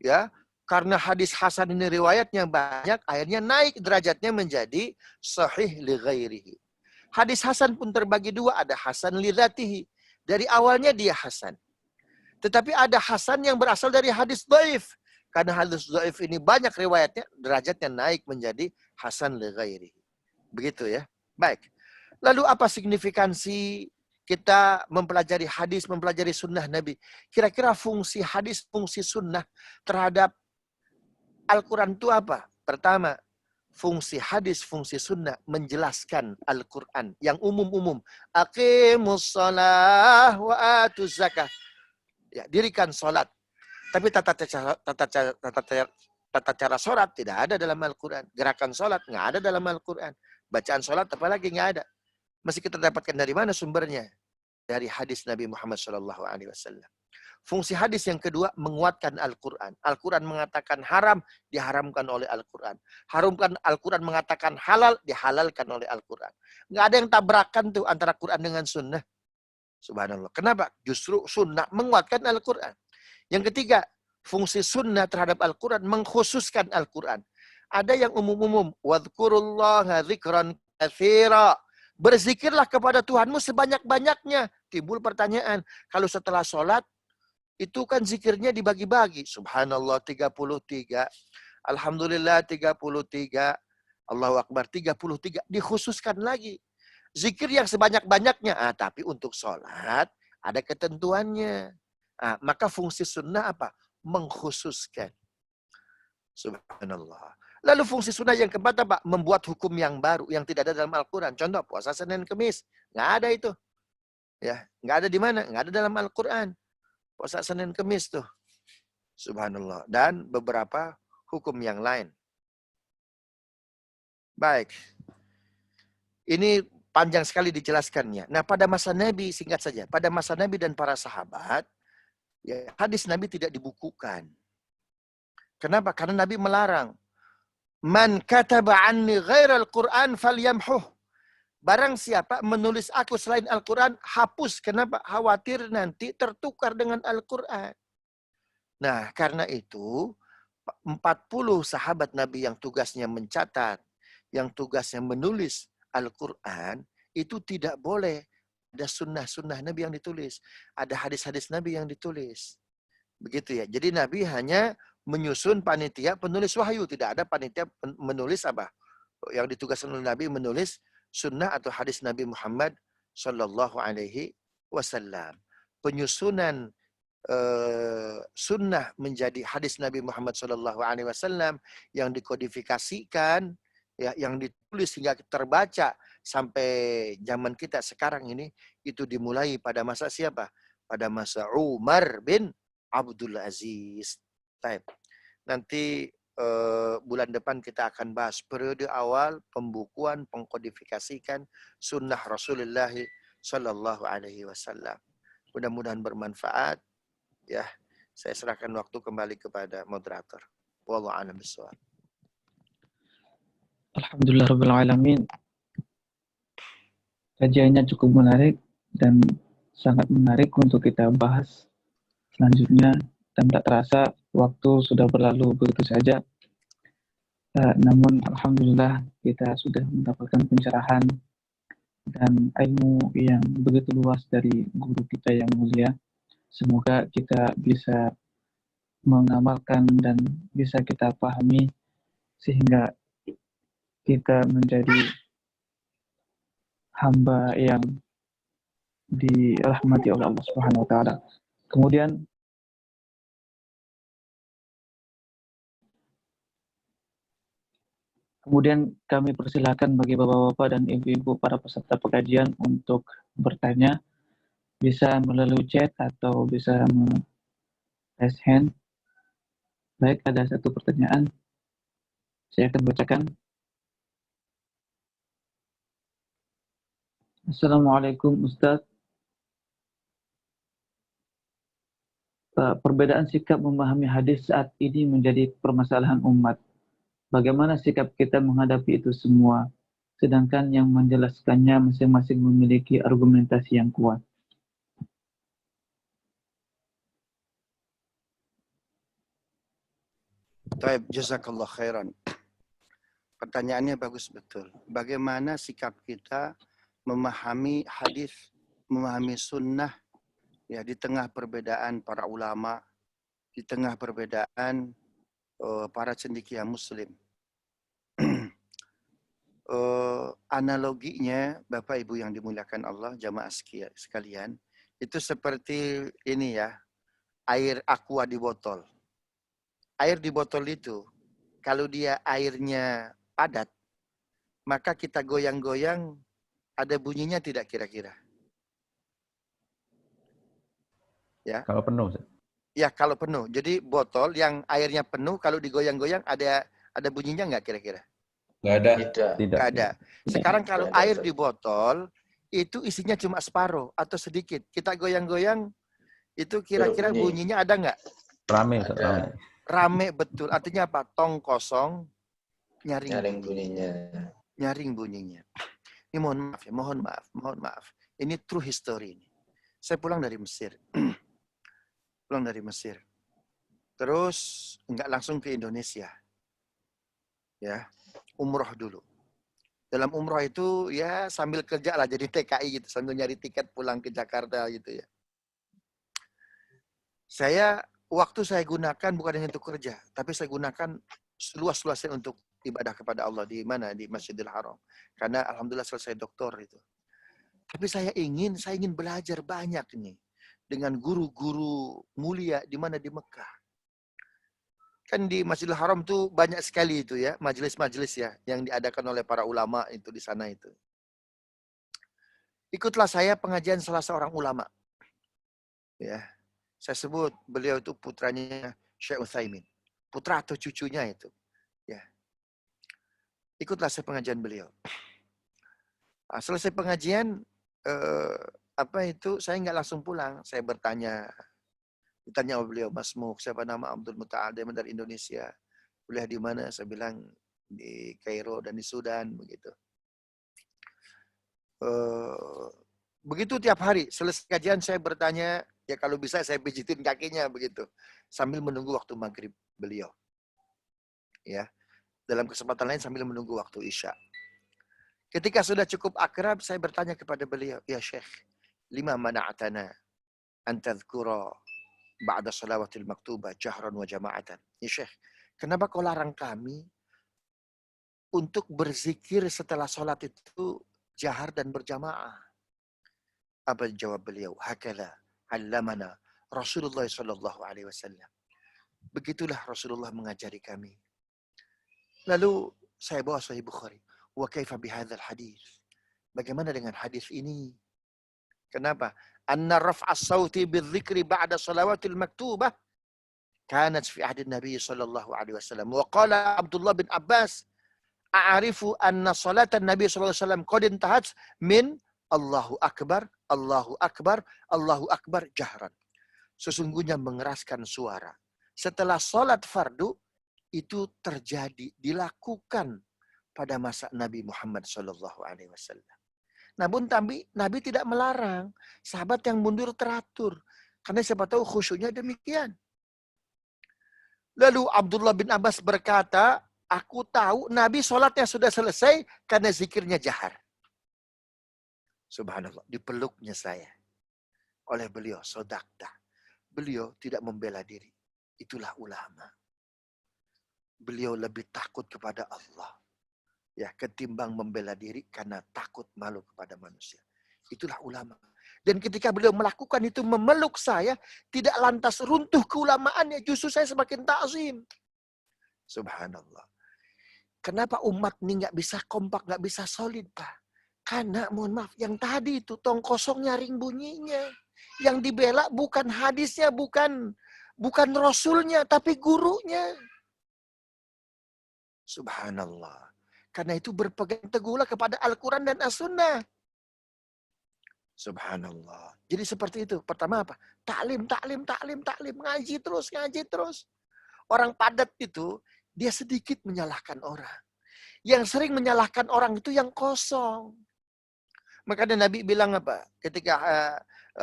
Ya, karena hadis hasan ini riwayatnya banyak, akhirnya naik derajatnya menjadi sahih li ghairihi. Hadis hasan pun terbagi 2, ada hasan li dzatihi. Dari awalnya dia hasan. Tetapi ada hasan yang berasal dari hadis dhaif. Karena hadis dhaif ini banyak riwayatnya, derajatnya naik menjadi hasan li ghairihi. Begitu ya. Baik. Lalu apa signifikansi kita mempelajari hadis, mempelajari sunnah Nabi? Kira-kira fungsi hadis, fungsi sunnah terhadap Al-Quran itu apa? Pertama, fungsi hadis, fungsi sunnah menjelaskan Al-Quran yang umum-umum. Aqimus shalah wa atuz zakah. Ya, dirikan sholat. Tapi tata cara sholat tidak ada dalam Al-Quran. Gerakan sholat nggak ada dalam Al-Quran. Bacaan sholat apalagi nggak ada. Mesti kita dapatkan dari mana sumbernya? Dari hadis Nabi Muhammad SAW. Fungsi hadis yang kedua menguatkan Al-Quran. Al-Quran mengatakan haram, diharamkan oleh Al-Quran. Harumkan Al-Quran mengatakan halal, dihalalkan oleh Al-Quran. Nggak ada yang tabrakan tuh antara Quran dengan sunnah. Subhanallah. Kenapa? Justru sunnah menguatkan Al-Quran. Yang ketiga, fungsi sunnah terhadap Al-Quran mengkhususkan Al-Quran. Ada yang umum-umum. Wadhkurullaha dzikran katsira. Berzikirlah kepada Tuhanmu sebanyak-banyaknya. Timbul pertanyaan. Kalau setelah sholat, itu kan zikirnya dibagi-bagi. Subhanallah 33. Alhamdulillah 33. Allahu Akbar 33. Dikhususkan lagi. Zikir yang sebanyak-banyaknya. Tapi untuk sholat ada ketentuannya. Maka fungsi sunnah apa? Mengkhususkan. Subhanallah. Lalu fungsi sunnah yang keempat apa? Membuat hukum yang baru yang tidak ada dalam Al-Quran. Contoh puasa Senin Kemis. Nggak ada itu. Ya, nggak ada di mana? Nggak ada dalam Al-Quran. Puasa Senin Kemis tuh. Subhanallah. Dan beberapa hukum yang lain. Baik. Ini panjang sekali dijelaskannya. Nah, pada masa Nabi, singkat saja. Pada masa Nabi dan para sahabat, ya, hadis Nabi tidak dibukukan. Kenapa? Karena Nabi melarang. Man kataba anni ghairal Qur'an falyamhuh. Barang siapa menulis aku selain Al-Quran, hapus. Kenapa? Khawatir nanti tertukar dengan Al-Quran. Nah, karena itu 40 sahabat Nabi yang tugasnya mencatat, yang tugasnya menulis Al-Quran, itu tidak boleh ada sunnah-sunnah Nabi yang ditulis. Ada hadis-hadis Nabi yang ditulis. Begitu ya. Jadi Nabi hanya menyusun panitia penulis wahyu. Tidak ada panitia menulis apa? Yang ditugaskan oleh Nabi menulis sunnah atau hadis Nabi Muhammad Sallallahu Alaihi Wasallam. Penyusunan sunnah menjadi hadis Nabi Muhammad Sallallahu Alaihi Wasallam yang dikodifikasikan, ya, yang ditulis hingga terbaca sampai zaman kita sekarang ini, itu dimulai pada masa siapa? Pada masa Umar bin Abdul Aziz. Nanti bulan depan kita akan bahas periode awal pembukuan, pengkodifikasikan sunnah Rasulullah Sallallahu Alaihi Wasallam. Mudah-mudahan bermanfaat. Ya, saya serahkan waktu kembali kepada moderator. Wallahu a'lam bishawab. Alhamdulillah Rabbil Alamin. Kajiannya cukup menarik dan sangat menarik untuk kita bahas selanjutnya. Dan tak terasa waktu sudah berlalu begitu saja. Namun Alhamdulillah kita sudah mendapatkan pencerahan dan ilmu yang begitu luas dari guru kita yang mulia. Semoga kita bisa mengamalkan dan bisa kita pahami sehingga kita menjadi hamba yang dirahmati oleh Allah Subhanahu wa taala. Kemudian kami persilakan bagi bapak-bapak dan ibu-ibu para peserta pengajian untuk bertanya, bisa melalui chat atau bisa raise hand. Baik, ada satu pertanyaan. Saya akan bacakan. Assalamualaikum Ustaz. Perbedaan sikap memahami hadis saat ini menjadi permasalahan umat. Bagaimana sikap kita menghadapi itu semua, sedangkan yang menjelaskannya masing-masing memiliki argumentasi yang kuat. Taib, jazakallah khairan. Pertanyaannya bagus betul. Bagaimana sikap kita memahami hadis, memahami sunnah, ya, di tengah perbedaan para ulama, di tengah perbedaan para cendekia muslim. analoginya Bapak Ibu yang dimuliakan Allah, jamaah sekalian, itu seperti ini ya, air aqua di botol. Air di botol itu, kalau dia airnya padat, maka kita goyang-goyang, ada bunyinya tidak kira-kira? Ya. Kalau penuh, Ustaz. Ya, kalau penuh. Jadi botol yang airnya penuh, kalau digoyang-goyang ada bunyinya nggak kira-kira? Nggak ada. Tidak. Tidak. Nggak ada. Sekarang kalau Nggak ada, air Ustaz. di botol, itu isinya cuma separuh atau sedikit. Kita goyang-goyang, itu kira-kira Berbunyi. bunyinya ada nggak? Rame, Ustaz, Ada. rame. Rame betul. Artinya apa? Tong kosong, nyaring Nyaring bunyi. bunyinya. Nyaring bunyinya. Ini mohon maaf ya, mohon maaf. Ini true history ini. Saya pulang dari Mesir. Terus nggak langsung ke Indonesia. Ya, umroh dulu. Dalam umroh itu ya sambil kerja lah jadi TKI gitu, sambil nyari tiket pulang ke Jakarta gitu ya. Waktu saya gunakan bukan hanya untuk kerja, tapi saya gunakan seluas-luasnya untuk ibadah kepada Allah di mana? Di Masjidil Haram. Karena alhamdulillah selesai doktor itu. Tapi saya ingin belajar banyak nih dengan guru-guru mulia di mana di Mekah. Kan di Masjidil Haram tuh banyak sekali itu ya, majelis-majelis ya yang diadakan oleh para ulama itu di sana itu. Ikutlah saya pengajian salah seorang ulama. Ya. Saya sebut beliau itu putranya Syekh Utsaimin. Putra atau cucunya itu. Ya. Ikutlah saya pengajian beliau. Nah, selesai pengajian saya nggak langsung pulang. Saya ditanya oleh beliau, Mas Muk, siapa nama Abdul Muta'alim dari Indonesia. Kuliah di mana? Saya bilang di Kairo dan di Sudan begitu. Begitu tiap hari selesai kajian saya bertanya, ya kalau bisa saya pijitin kakinya begitu sambil menunggu waktu maghrib beliau. Ya. Dalam kesempatan lain sambil menunggu waktu Isya. Ketika sudah cukup akrab, saya bertanya kepada beliau, ya Syekh, lima mana'atana an tadhkura ba'da salawatil maktubah jahran wa jama'atan. Ya Syekh, kenapa kau larang kami untuk berzikir setelah sholat itu jahar dan berjamaah? Apa jawab beliau? Hakala allamana Rasulullah sallallahu alaihi wasallam. Begitulah Rasulullah mengajari kami. Lalu saya bawa Sahih Bukhari. Wa kaifa bihadzal hadis? Bagaimana dengan hadis ini? Kenapa? Anna raf'as sauti bidzikri ba'da salawatil maktubah kanat fi ahdi Nabi sallallahu alaihi wasallam. Wa qala Abdullah bin Abbas, a'arifu anna salatan Nabi sallallahu alaihi wasallam qad intahat min Allahu akbar, Allahu akbar, Allahu akbar jahran. Sesungguhnya mengeraskan suara setelah salat fardu itu terjadi, dilakukan pada masa Nabi Muhammad sallallahu alaihi wasallam. Namun Nabi tidak melarang sahabat yang mundur teratur. Karena siapa tahu khusyuknya demikian. Lalu Abdullah bin Abbas berkata, aku tahu Nabi sholatnya sudah selesai karena zikirnya jahar. Subhanallah, dipeluknya saya oleh beliau, sodakta. Beliau tidak membela diri. Itulah ulama. Beliau lebih takut kepada Allah. Ya, ketimbang membela diri karena takut malu kepada manusia. Itulah ulama. Dan ketika beliau melakukan itu memeluk saya, tidak lantas runtuh keulamaannya, justru saya semakin ta'zim. Subhanallah. Kenapa umat ini nggak bisa kompak, nggak bisa solid, Pak? Karena mohon maaf, yang tadi itu tong kosong nyaring bunyinya. Yang dibela bukan hadisnya, bukan rasulnya, tapi gurunya. Subhanallah. Karena itu berpegang teguhlah kepada Al-Quran dan As-Sunnah. Subhanallah. Jadi seperti itu. Pertama apa? Taklim. Ngaji terus. Orang padat itu, dia sedikit menyalahkan orang. Yang sering menyalahkan orang itu yang kosong. Makanya Nabi bilang apa? Ketika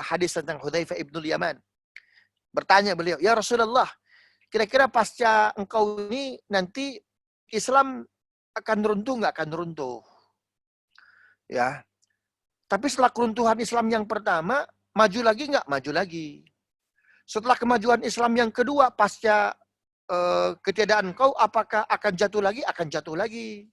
hadis tentang Hudzaifah ibnul Yaman. Bertanya beliau, ya Rasulullah, kira-kira pasca engkau ini nanti Islam akan runtuh nggak? Akan runtuh. Ya. Tapi setelah keruntuhan Islam yang pertama, maju lagi nggak? Maju lagi. Setelah kemajuan Islam yang kedua, pasca ketiadaan engkau, apakah akan jatuh lagi? Akan jatuh lagi.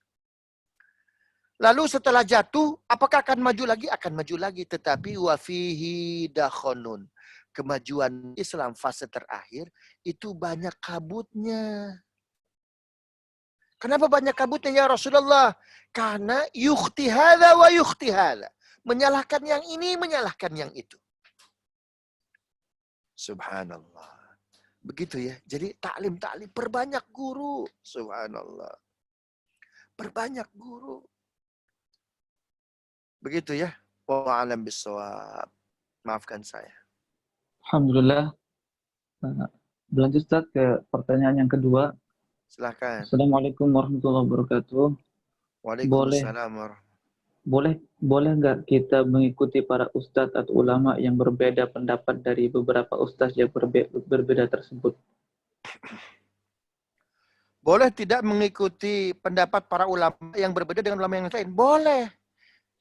Lalu setelah jatuh, apakah akan maju lagi? Akan maju lagi. Tetapi wafihi dakhonun. Kemajuan Islam fase terakhir itu banyak kabutnya. Kenapa banyak kabutnya ya Rasulullah? Karena yukhti hadza wa yukhti hadza. Menyalahkan yang ini, menyalahkan yang itu. Subhanallah. Begitu ya. Jadi taklim perbanyak guru. Subhanallah. Perbanyak guru. Begitu ya. Wallahu a'lam bishawab. Maafkan saya. Alhamdulillah. Berlanjut Ustaz ke pertanyaan yang kedua. Silakan. Assalamualaikum warahmatullahi wabarakatuh. Waalaikumsalam warahmatullahi Boleh nggak kita mengikuti para ustadz atau ulama yang berbeda pendapat dari beberapa ustadz yang berbeda tersebut? Boleh tidak mengikuti pendapat para ulama yang berbeda dengan ulama yang lain? Boleh.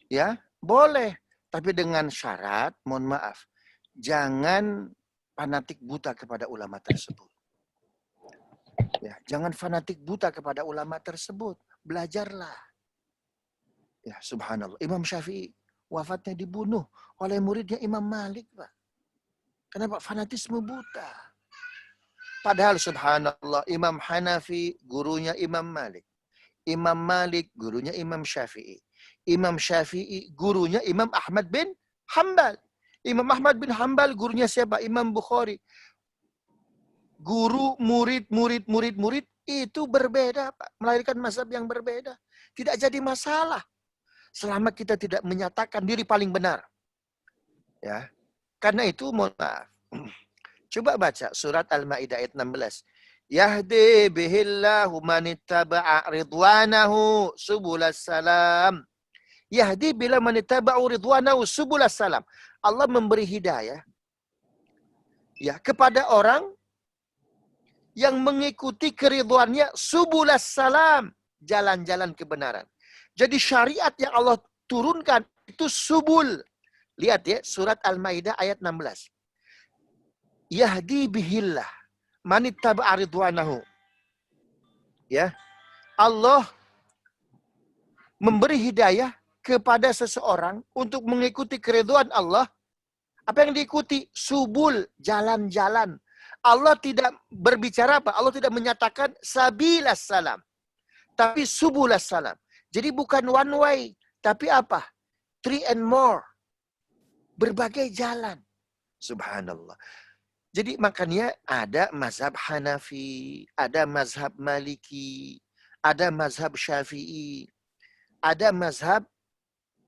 Ya, boleh. Tapi dengan syarat, mohon maaf, jangan fanatik buta kepada ulama tersebut. Ya, jangan fanatik buta kepada ulama tersebut. Belajarlah. Ya, subhanallah. Imam Syafi'i wafatnya dibunuh oleh muridnya Imam Malik, Pak. Kenapa? Fanatisme buta. Padahal subhanallah, Imam Hanafi gurunya Imam Malik. Imam Malik gurunya Imam Syafi'i. Imam Syafi'i gurunya Imam Ahmad bin Hanbal. Imam Ahmad bin Hanbal gurunya siapa? Imam Bukhari. Guru, murid itu berbeda, Pak. Melahirkan mazhab yang berbeda. Tidak jadi masalah. Selama kita tidak menyatakan diri paling benar. Ya. Karena itu mohon maaf. Coba baca surat Al-Maidah ayat 16. Yahdi bihillahu manittaba'a ridwanahu subulas salam. Yahdi bila manittaba'u ridwanahu subulas salam. Allah memberi hidayah ya kepada orang yang mengikuti keridhoannya subulas salam, jalan-jalan kebenaran. Jadi syariat yang Allah turunkan itu subul. Lihat ya, surat Al-Maidah ayat 16. Yahdi bihillah manittaba'a ridwanahu. Ya. Allah memberi hidayah kepada seseorang untuk mengikuti keridhaan Allah. Apa yang diikuti? Subul, jalan-jalan. Allah tidak berbicara apa? Allah tidak menyatakan sabilas salam. Tapi subulas salam. Jadi bukan one way, tapi apa? 3 and more. Berbagai jalan. Subhanallah. Jadi makanya ada mazhab Hanafi, ada mazhab Maliki, ada mazhab Syafi'i, ada mazhab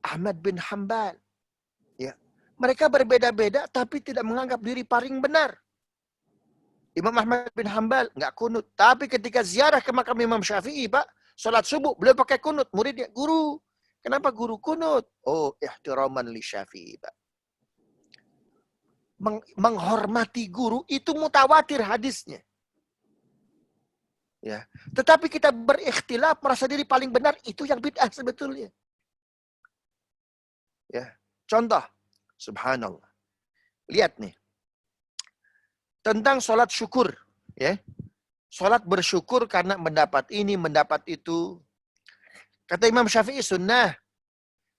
Ahmad bin Hanbal. Ya. Mereka berbeda-beda tapi tidak menganggap diri paling benar. Imam Ahmad bin Hanbal nggak kunut. Tapi ketika ziarah ke makam Imam Syafi'i, Pak, sholat subuh, beliau pakai kunut. Muridnya, guru. Kenapa guru kunut? Oh, ihtiraman li Syafi'i, Pak. Menghormati guru itu mutawatir hadisnya. Ya. Tetapi kita berikhtilaf, merasa diri paling benar, itu yang bid'ah sebetulnya. Ya. Contoh, subhanallah. Lihat nih. Tentang sholat syukur. Ya. Sholat bersyukur karena mendapat ini, mendapat itu. Kata Imam Syafi'i sunnah.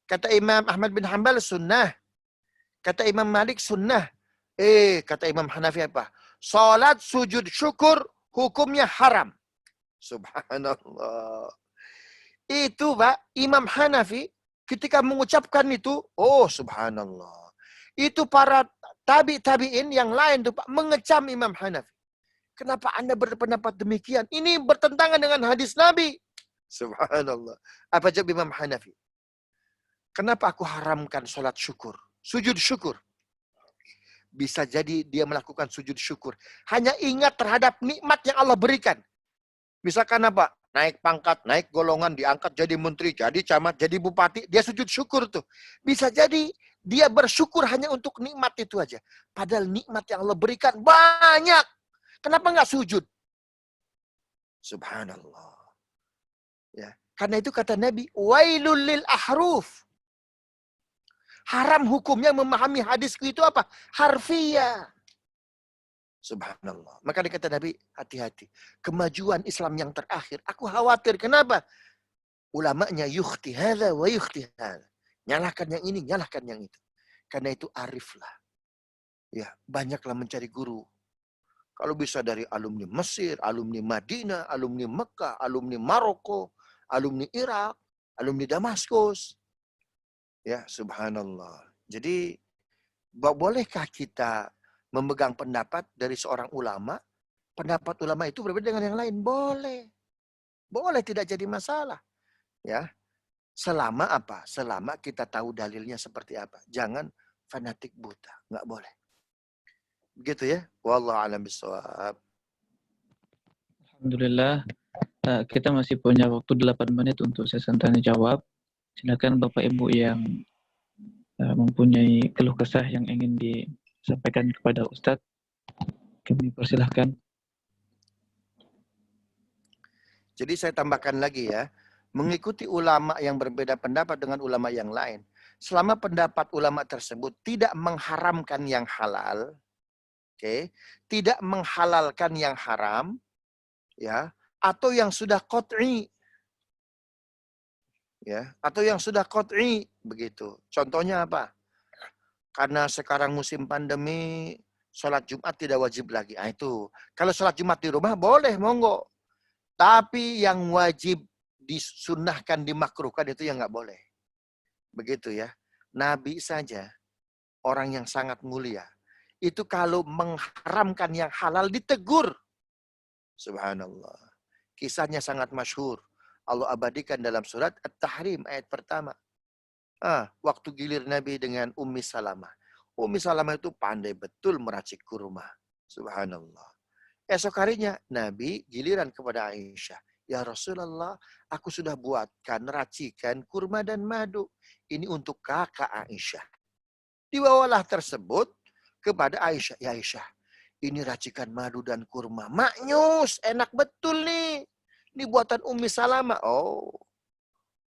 Kata Imam Ahmad bin Hanbal sunnah. Kata Imam Malik sunnah. Kata Imam Hanafi apa? Sholat sujud syukur hukumnya haram. Subhanallah. Itu Pak, Imam Hanafi ketika mengucapkan itu, oh subhanallah. Itu para tabi'in yang lain tuh Pak, mengecam Imam Hanafi. Kenapa Anda berpendapat demikian? Ini bertentangan dengan hadis Nabi. Subhanallah. Apa jawab Imam Hanafi? Kenapa aku haramkan sholat syukur? Sujud syukur. Bisa jadi dia melakukan sujud syukur. Hanya ingat terhadap nikmat yang Allah berikan. Misalkan apa? Naik pangkat, naik golongan, diangkat jadi menteri, jadi camat, jadi bupati. Dia sujud syukur tuh. Bisa jadi dia bersyukur hanya untuk nikmat itu aja. Padahal nikmat yang Allah berikan banyak. Kenapa nggak sujud? Subhanallah. Ya. Karena itu kata Nabi, wailul lil ahruf. Haram hukumnya memahami hadisku itu apa? Harfiah. Subhanallah. Maka dikata Nabi, hati-hati. Kemajuan Islam yang terakhir. Aku khawatir. Kenapa? Ulamanya yukhti hadza wa yukhti hadza. Nyalahkan yang ini, nyalahkan yang itu. Karena itu arif lah. Ya, banyaklah mencari guru. Kalau bisa dari alumni Mesir, alumni Madinah, alumni Mekah, alumni Maroko, alumni Irak, alumni Damaskus. Ya, subhanallah. Jadi, bolehkah kita memegang pendapat dari seorang ulama? Pendapat ulama itu berbeda dengan yang lain? Boleh. Boleh, tidak jadi masalah. Ya. Selama apa? Selama kita tahu dalilnya seperti apa. Jangan fanatik buta. Nggak boleh. Begitu ya. Wallahu a'lam bishawab. Alhamdulillah, kita masih punya waktu 8 menit untuk sesi tanya jawab. Silakan Bapak Ibu yang mempunyai keluh kesah yang ingin disampaikan kepada Ustadz, kami persilahkan. Jadi saya tambahkan lagi ya. Mengikuti ulama yang berbeda pendapat dengan ulama yang lain. Selama pendapat ulama tersebut tidak mengharamkan yang halal, tidak menghalalkan yang haram, ya, atau yang sudah qat'i, ya, atau yang sudah qat'i begitu. Contohnya apa? Karena sekarang musim pandemi, sholat Jumat tidak wajib lagi. Ah, itu. Kalau sholat Jumat di rumah boleh, monggo. Tapi yang wajib disunnahkan, dimakruhkan itu yang nggak boleh. Begitu ya. Nabi saja, orang yang sangat mulia, itu kalau mengharamkan yang halal ditegur. Subhanallah. Kisahnya sangat masyhur. Allah abadikan dalam surat At-Tahrim ayat pertama. Waktu gilir Nabi dengan Ummi Salamah. Ummi Salamah itu pandai betul meracik kurma. Subhanallah. Esok harinya Nabi giliran kepada Aisyah. Ya Rasulullah, aku sudah buatkan racikan kurma dan madu. Ini untuk kakak Aisyah. Dibawalah tersebut kepada Aisyah. Ya Aisyah, ini racikan madu dan kurma. Maknyus, enak betul nih. Ini buatan Ummi Salamah. Oh,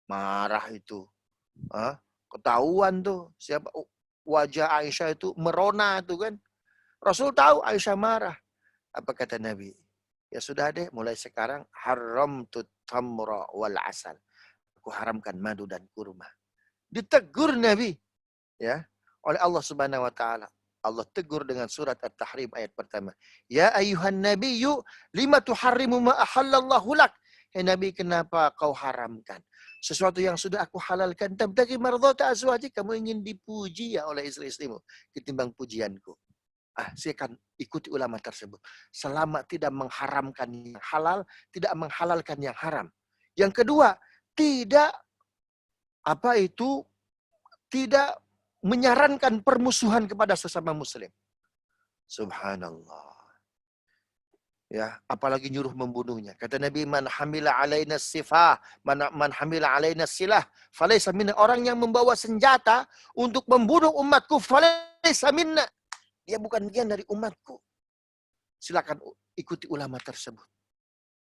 marah itu. Ketahuan tuh. Siapa wajah Aisyah itu merona tuh kan. Rasul tahu Aisyah marah. Apa kata Nabi? Ya sudah deh, mulai sekarang haramtut tamra wal asal. Aku haramkan madu dan kurma. Ditegur Nabi ya oleh Allah Subhanahu wa taala. Allah tegur dengan surat At-Tahrim ayat pertama. Ya ayuhan nabiyyu lima tuharrimu ma ahallallahu lak. Hai Nabi, kenapa kau haramkan sesuatu yang sudah aku halalkan? Tabtaghi mardhata azwajik, kamu ingin dipuji ya oleh istri-istrimu ketimbang pujianku. Saya akan ikuti ulama tersebut. Selama tidak mengharamkan yang halal, tidak menghalalkan yang haram. Yang kedua, tidak tidak menyarankan permusuhan kepada sesama muslim. Subhanallah. Ya, apalagi nyuruh membunuhnya. Kata Nabi, man hamila alaina sifah, man hamila alaina silah, falaysa minna. Orang yang membawa senjata untuk membunuh umatku, falaysa minna. Dia bukan bagian dari umatku. Silakan ikuti ulama tersebut.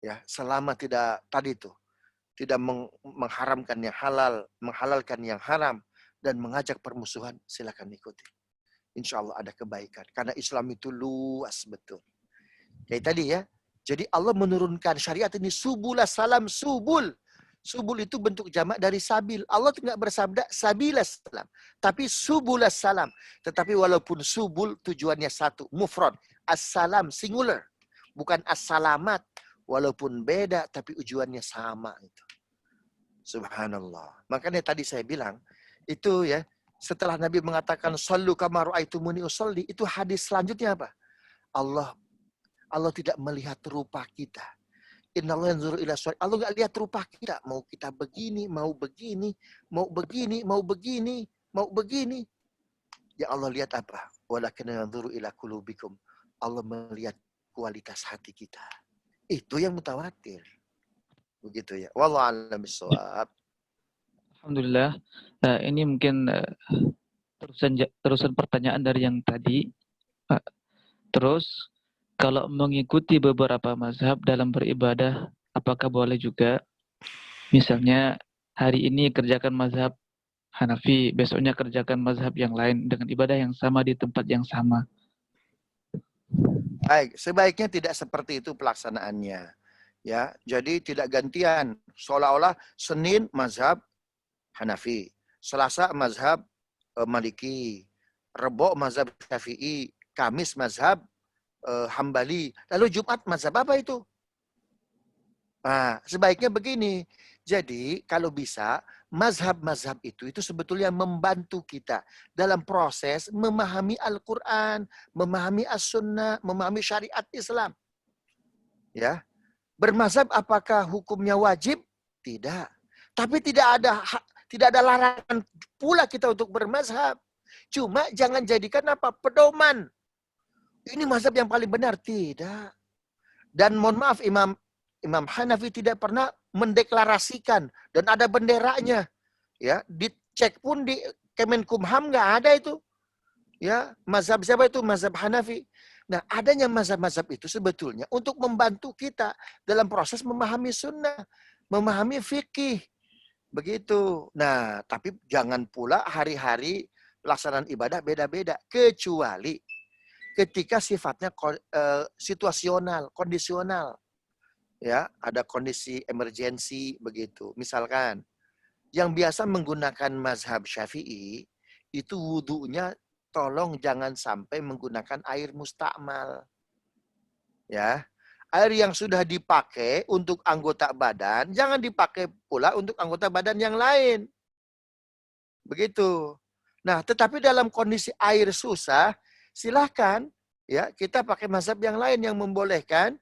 Ya, selama tidak tidak mengharamkan yang halal, menghalalkan yang haram, dan mengajak permusuhan, silakan ikuti. Insya Allah ada kebaikan. Karena Islam itu luas betul. Kayak tadi ya. Jadi Allah menurunkan syariat ini subulah salam, subul. Subul itu bentuk jamak dari sabil. Allah tidak bersabda sabilas salam, tapi subulas salam. Tetapi walaupun subul tujuannya satu, mufrad. Assalam singular, bukan assalamat. Walaupun beda, tapi tujuannya sama itu. Subhanallah. Makanya tadi saya bilang itu ya, setelah Nabi mengatakan sallu kama ra'aitumuni usolli, itu hadis selanjutnya apa? Allah tidak melihat rupa kita. Innallahu yanzuru ila suwar. Allah enggak lihat rupa kita. Mau kita begini, mau begini, mau begini, mau begini, mau begini. Ya Allah lihat apa? Walakin yanzuru ila qulubikum. Allah melihat kualitas hati kita. Itu yang mutawatir. Begitu ya. Wallahu a'lam bishawab. Alhamdulillah. Ini mungkin terusan pertanyaan dari yang tadi. Terus, kalau mengikuti beberapa mazhab dalam beribadah, apakah boleh juga? Misalnya, hari ini kerjakan mazhab Hanafi, besoknya kerjakan mazhab yang lain dengan ibadah yang sama di tempat yang sama. Baik, sebaiknya tidak seperti itu pelaksanaannya. Ya, jadi tidak gantian. Seolah-olah Senin mazhab Hanafi, Selasa mazhab Maliki, Rebo mazhab Syafi'i, Kamis mazhab Hambali. Lalu Jumat mazhab apa itu? Nah, sebaiknya begini. Jadi kalau bisa mazhab-mazhab itu sebetulnya membantu kita dalam proses memahami Al-Quran, memahami As-Sunnah, memahami syariat Islam. Ya, bermazhab apakah hukumnya wajib? Tidak. Tapi tidak ada larangan pula kita untuk bermazhab. Cuma jangan jadikan apa? Pedoman. Ini mazhab yang paling benar. Tidak. Dan mohon maaf, Imam Hanafi tidak pernah mendeklarasikan dan ada benderanya. Ya, dicek pun di Kemenkumham nggak ada itu. Ya, mazhab siapa itu? Mazhab Hanafi. Nah, adanya mazhab-mazhab itu sebetulnya untuk membantu kita dalam proses memahami sunnah, memahami fikih. Begitu. Nah, tapi jangan pula hari-hari pelaksanaan ibadah beda-beda. Kecuali ketika sifatnya situasional, kondisional. Ya, ada kondisi emergensi begitu. Misalkan, yang biasa menggunakan mazhab Syafi'i, itu wudunya tolong jangan sampai menggunakan air mustakmal. Ya. Air yang sudah dipakai untuk anggota badan, jangan dipakai pula untuk anggota badan yang lain. Begitu. Nah, tetapi dalam kondisi air susah, silahkan ya kita pakai mazhab yang lain yang membolehkan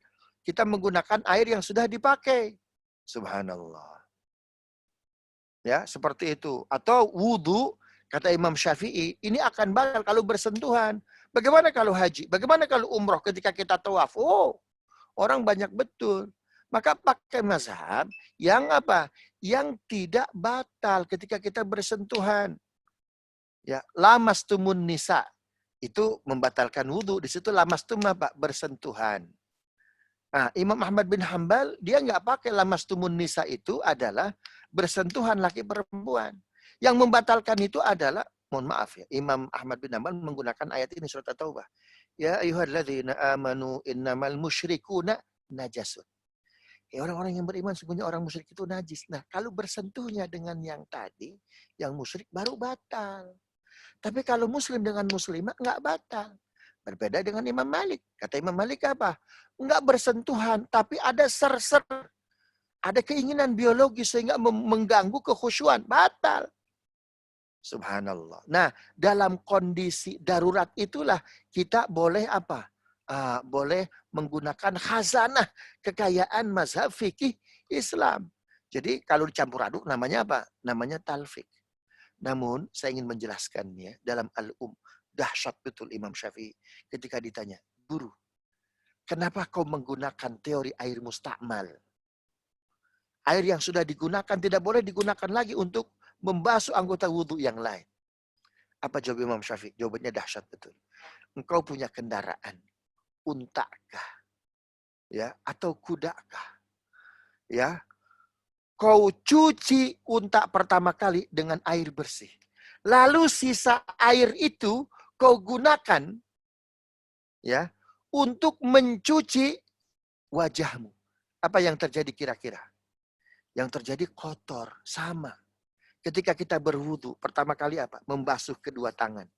kita menggunakan air yang sudah dipakai. Subhanallah. Ya, seperti itu. Atau wudu, kata Imam Syafi'i, ini akan batal kalau bersentuhan. Bagaimana kalau haji? Bagaimana kalau umroh ketika kita tawaf? Oh, orang banyak betul. Maka pakai mazhab yang apa? Yang tidak batal ketika kita bersentuhan. Ya, lamastumun nisa. Itu membatalkan wudu. Di situ lamastum apa? Bersentuhan. Nah, Imam Ahmad bin Hambal, dia nggak pakai lamastumun nisa itu adalah bersentuhan laki perempuan. Yang membatalkan itu adalah, mohon maaf ya, Imam Ahmad bin Hambal menggunakan ayat ini surat At-Taubah. Ya ayyuhalladzina amanu innamal musyrikuna najasun. Ya, orang-orang yang beriman sesungguhnya orang musyrik itu najis. Nah, kalau bersentuhnya dengan yang tadi, yang musyrik baru batal. Tapi kalau muslim dengan muslimah nggak batal. Berbeda dengan Imam Malik. Kata Imam Malik apa? Enggak bersentuhan, tapi ada ser-ser. Ada keinginan biologis sehingga mengganggu kekhusyuan. Batal. Subhanallah. Nah, dalam kondisi darurat itulah kita boleh apa? Boleh menggunakan khazanah kekayaan mazhab fikih Islam. Jadi kalau dicampur aduk namanya apa? Namanya talfik. Namun saya ingin menjelaskannya dalam Al-Um. Dahsyat betul Imam Syafi'i ketika ditanya, guru, kenapa kau menggunakan teori air mustakmal? Air yang sudah digunakan tidak boleh digunakan lagi untuk membasuh anggota wudhu yang lain. Apa jawab Imam Syafi'i? Jawabannya dahsyat betul. Engkau punya kendaraan, untakah? Ya, atau kudakah? Ya, kau cuci unta pertama kali dengan air bersih. Lalu sisa air itu kau gunakan ya untuk mencuci wajahmu. Apa yang terjadi kira-kira? Yang terjadi kotor, sama. Ketika kita berwudu, pertama kali apa? Membasuh kedua tangan.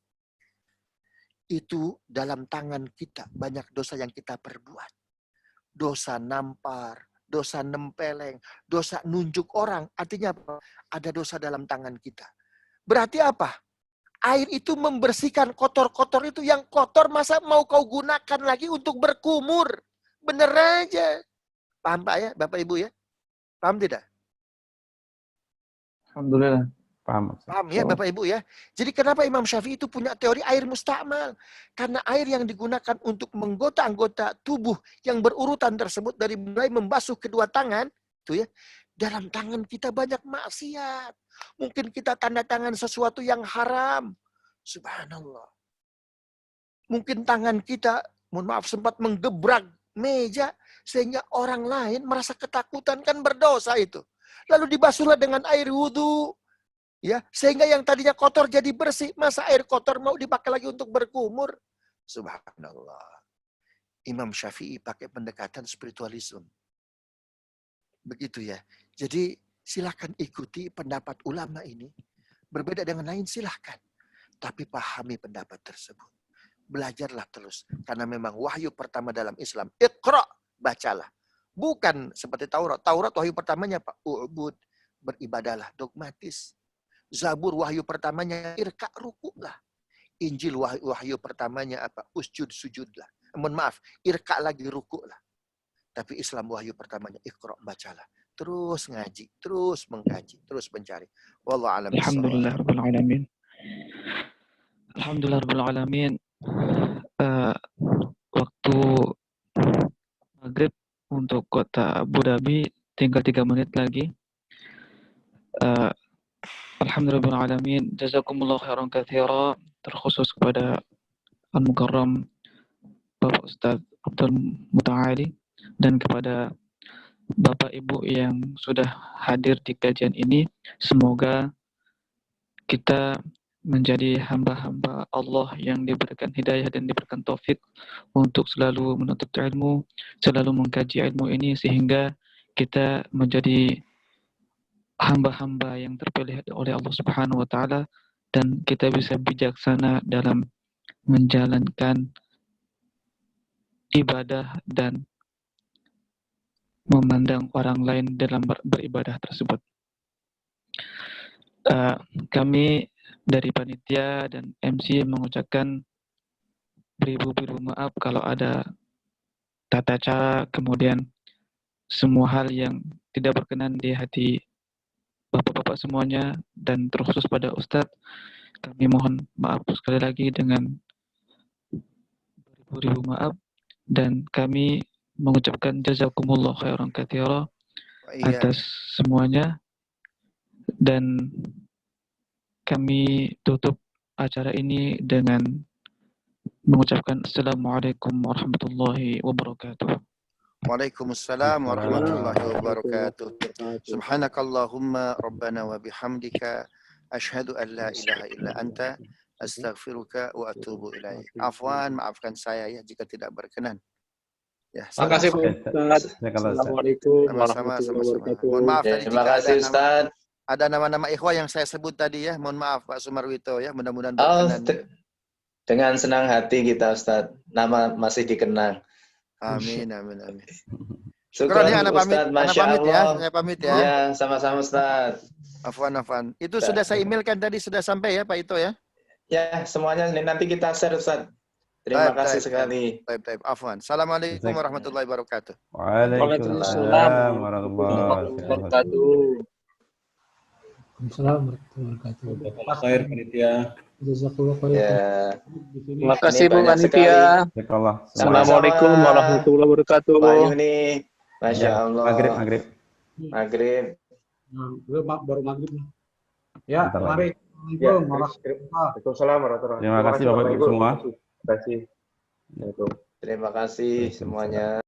Itu dalam tangan kita banyak dosa yang kita perbuat. Dosa nampar, dosa nempeleng, dosa nunjuk orang. Artinya apa? Ada dosa dalam tangan kita. Berarti apa? Air itu membersihkan kotor-kotor itu. Yang kotor masa mau kau gunakan lagi untuk berkumur. Bener aja. Paham Pak ya, Bapak Ibu ya? Paham tidak? Alhamdulillah. Paham. Paham ya Bapak Ibu ya? Jadi kenapa Imam Syafi'i itu punya teori air mustakmal? Karena air yang digunakan untuk menggoda anggota tubuh yang berurutan tersebut dari mulai membasuh kedua tangan, itu ya, dalam tangan kita banyak maksiat. Mungkin kita tanda tangan sesuatu yang haram. Subhanallah. Mungkin tangan kita, mohon maaf, sempat menggebrak meja sehingga orang lain merasa ketakutan, kan berdosa itu. Lalu dibasuhlah dengan air wudhu. Ya, sehingga yang tadinya kotor jadi bersih. Masa air kotor mau dipakai lagi untuk berkumur? Subhanallah. Imam Syafi'i pakai pendekatan spiritualisme. Begitu ya. Jadi silakan ikuti pendapat ulama ini. Berbeda dengan lain silahkan. Tapi pahami pendapat tersebut. Belajarlah terus. Karena memang wahyu pertama dalam Islam. Iqra, bacalah. Bukan seperti Taurat. Taurat wahyu pertamanya Pak, ubud, beribadalah, dogmatis. Zabur wahyu pertamanya irka, rukuklah. Injil wahyu pertamanya apa? Usjud, sujudlah. Mohon maaf, irka lagi, rukuklah. Tapi Islam wahyu pertamanya iqra, bacalah. Terus ngaji, terus mengkaji, terus mencari. Wallahu a'lam bishawab. Alhamdulillah rabbil alamin. Alhamdulillah rabbil alamin. Waktu maghrib untuk kota Abu Dhabi tinggal 3 menit lagi. Alhamdulillah rabbil alamin. Jazakumullah khairan katsira, terkhusus kepada Al-Mukarram Bapak Ustaz Abdul Muta'ali dan kepada Bapak Ibu yang sudah hadir di kajian ini. Semoga kita menjadi hamba-hamba Allah yang diberikan hidayah dan diberikan taufik untuk selalu menuntut ilmu, selalu mengkaji ilmu ini sehingga kita menjadi hamba-hamba yang terpilih oleh Allah Subhanahu wa taala dan kita bisa bijaksana dalam menjalankan ibadah dan memandang orang lain dalam beribadah tersebut. Kami dari panitia dan MC mengucapkan beribu-ribu maaf kalau ada tata cara, kemudian semua hal yang tidak berkenan di hati bapak-bapak semuanya, dan terkhusus pada Ustadz, kami mohon maaf sekali lagi dengan beribu-ribu maaf, dan kami mengucapkan jazakumullah khairan katsira atas semuanya, dan kami tutup acara ini dengan mengucapkan Assalamualaikum warahmatullahi wabarakatuh. Waalaikumsalam warahmatullahi wabarakatuh. Subhanakallahumma rabbana wa bihamdika asyhadu an la ilaha illa anta astaghfiruka wa atubu ilaik. Afwan, maafkan saya ya jika tidak berkenan. Ya, Terima kasih Ustaz. Assalamualaikum warahmatullahi wabarakatuh. Mohon maaf tadi Terima jika kasih Ustaz. ada nama-nama ikhwah yang saya sebut tadi ya. Mohon maaf Pak Sumarwito ya, mudah-mudahan berkenan. Dengan senang hati kita Ustaz. Nama masih dikenang. Amin, amin, amin. Syukran ya, anak pamit, Ustaz, Masya ya. Allah. Saya pamit ya. Ya, sama-sama Ustaz. Afwan. Itu sudah saya emailkan tadi, sudah sampai ya Pak Ito ya? Ya, semuanya nanti kita share Ustaz. Terima kasih sekali. Baik. Afwan. Assalamualaikum warahmatullahi wabarakatuh. Waalaikumsalam warahmatullahi wabarakatuh. Assalamualaikum warahmatullahi wabarakatuh. Khair panitia. Ya. Terima kasih Bu Panitia. Assalamualaikum warahmatullahi wabarakatuh. Pak Yuni. Masya Allah. Maghrib. Baru maghrib. Ya, mari. Waalaikumsalam warahmatullahi wabarakatuh. Terima kasih Bapak Ibu semua. Terima kasih. Terima kasih semuanya.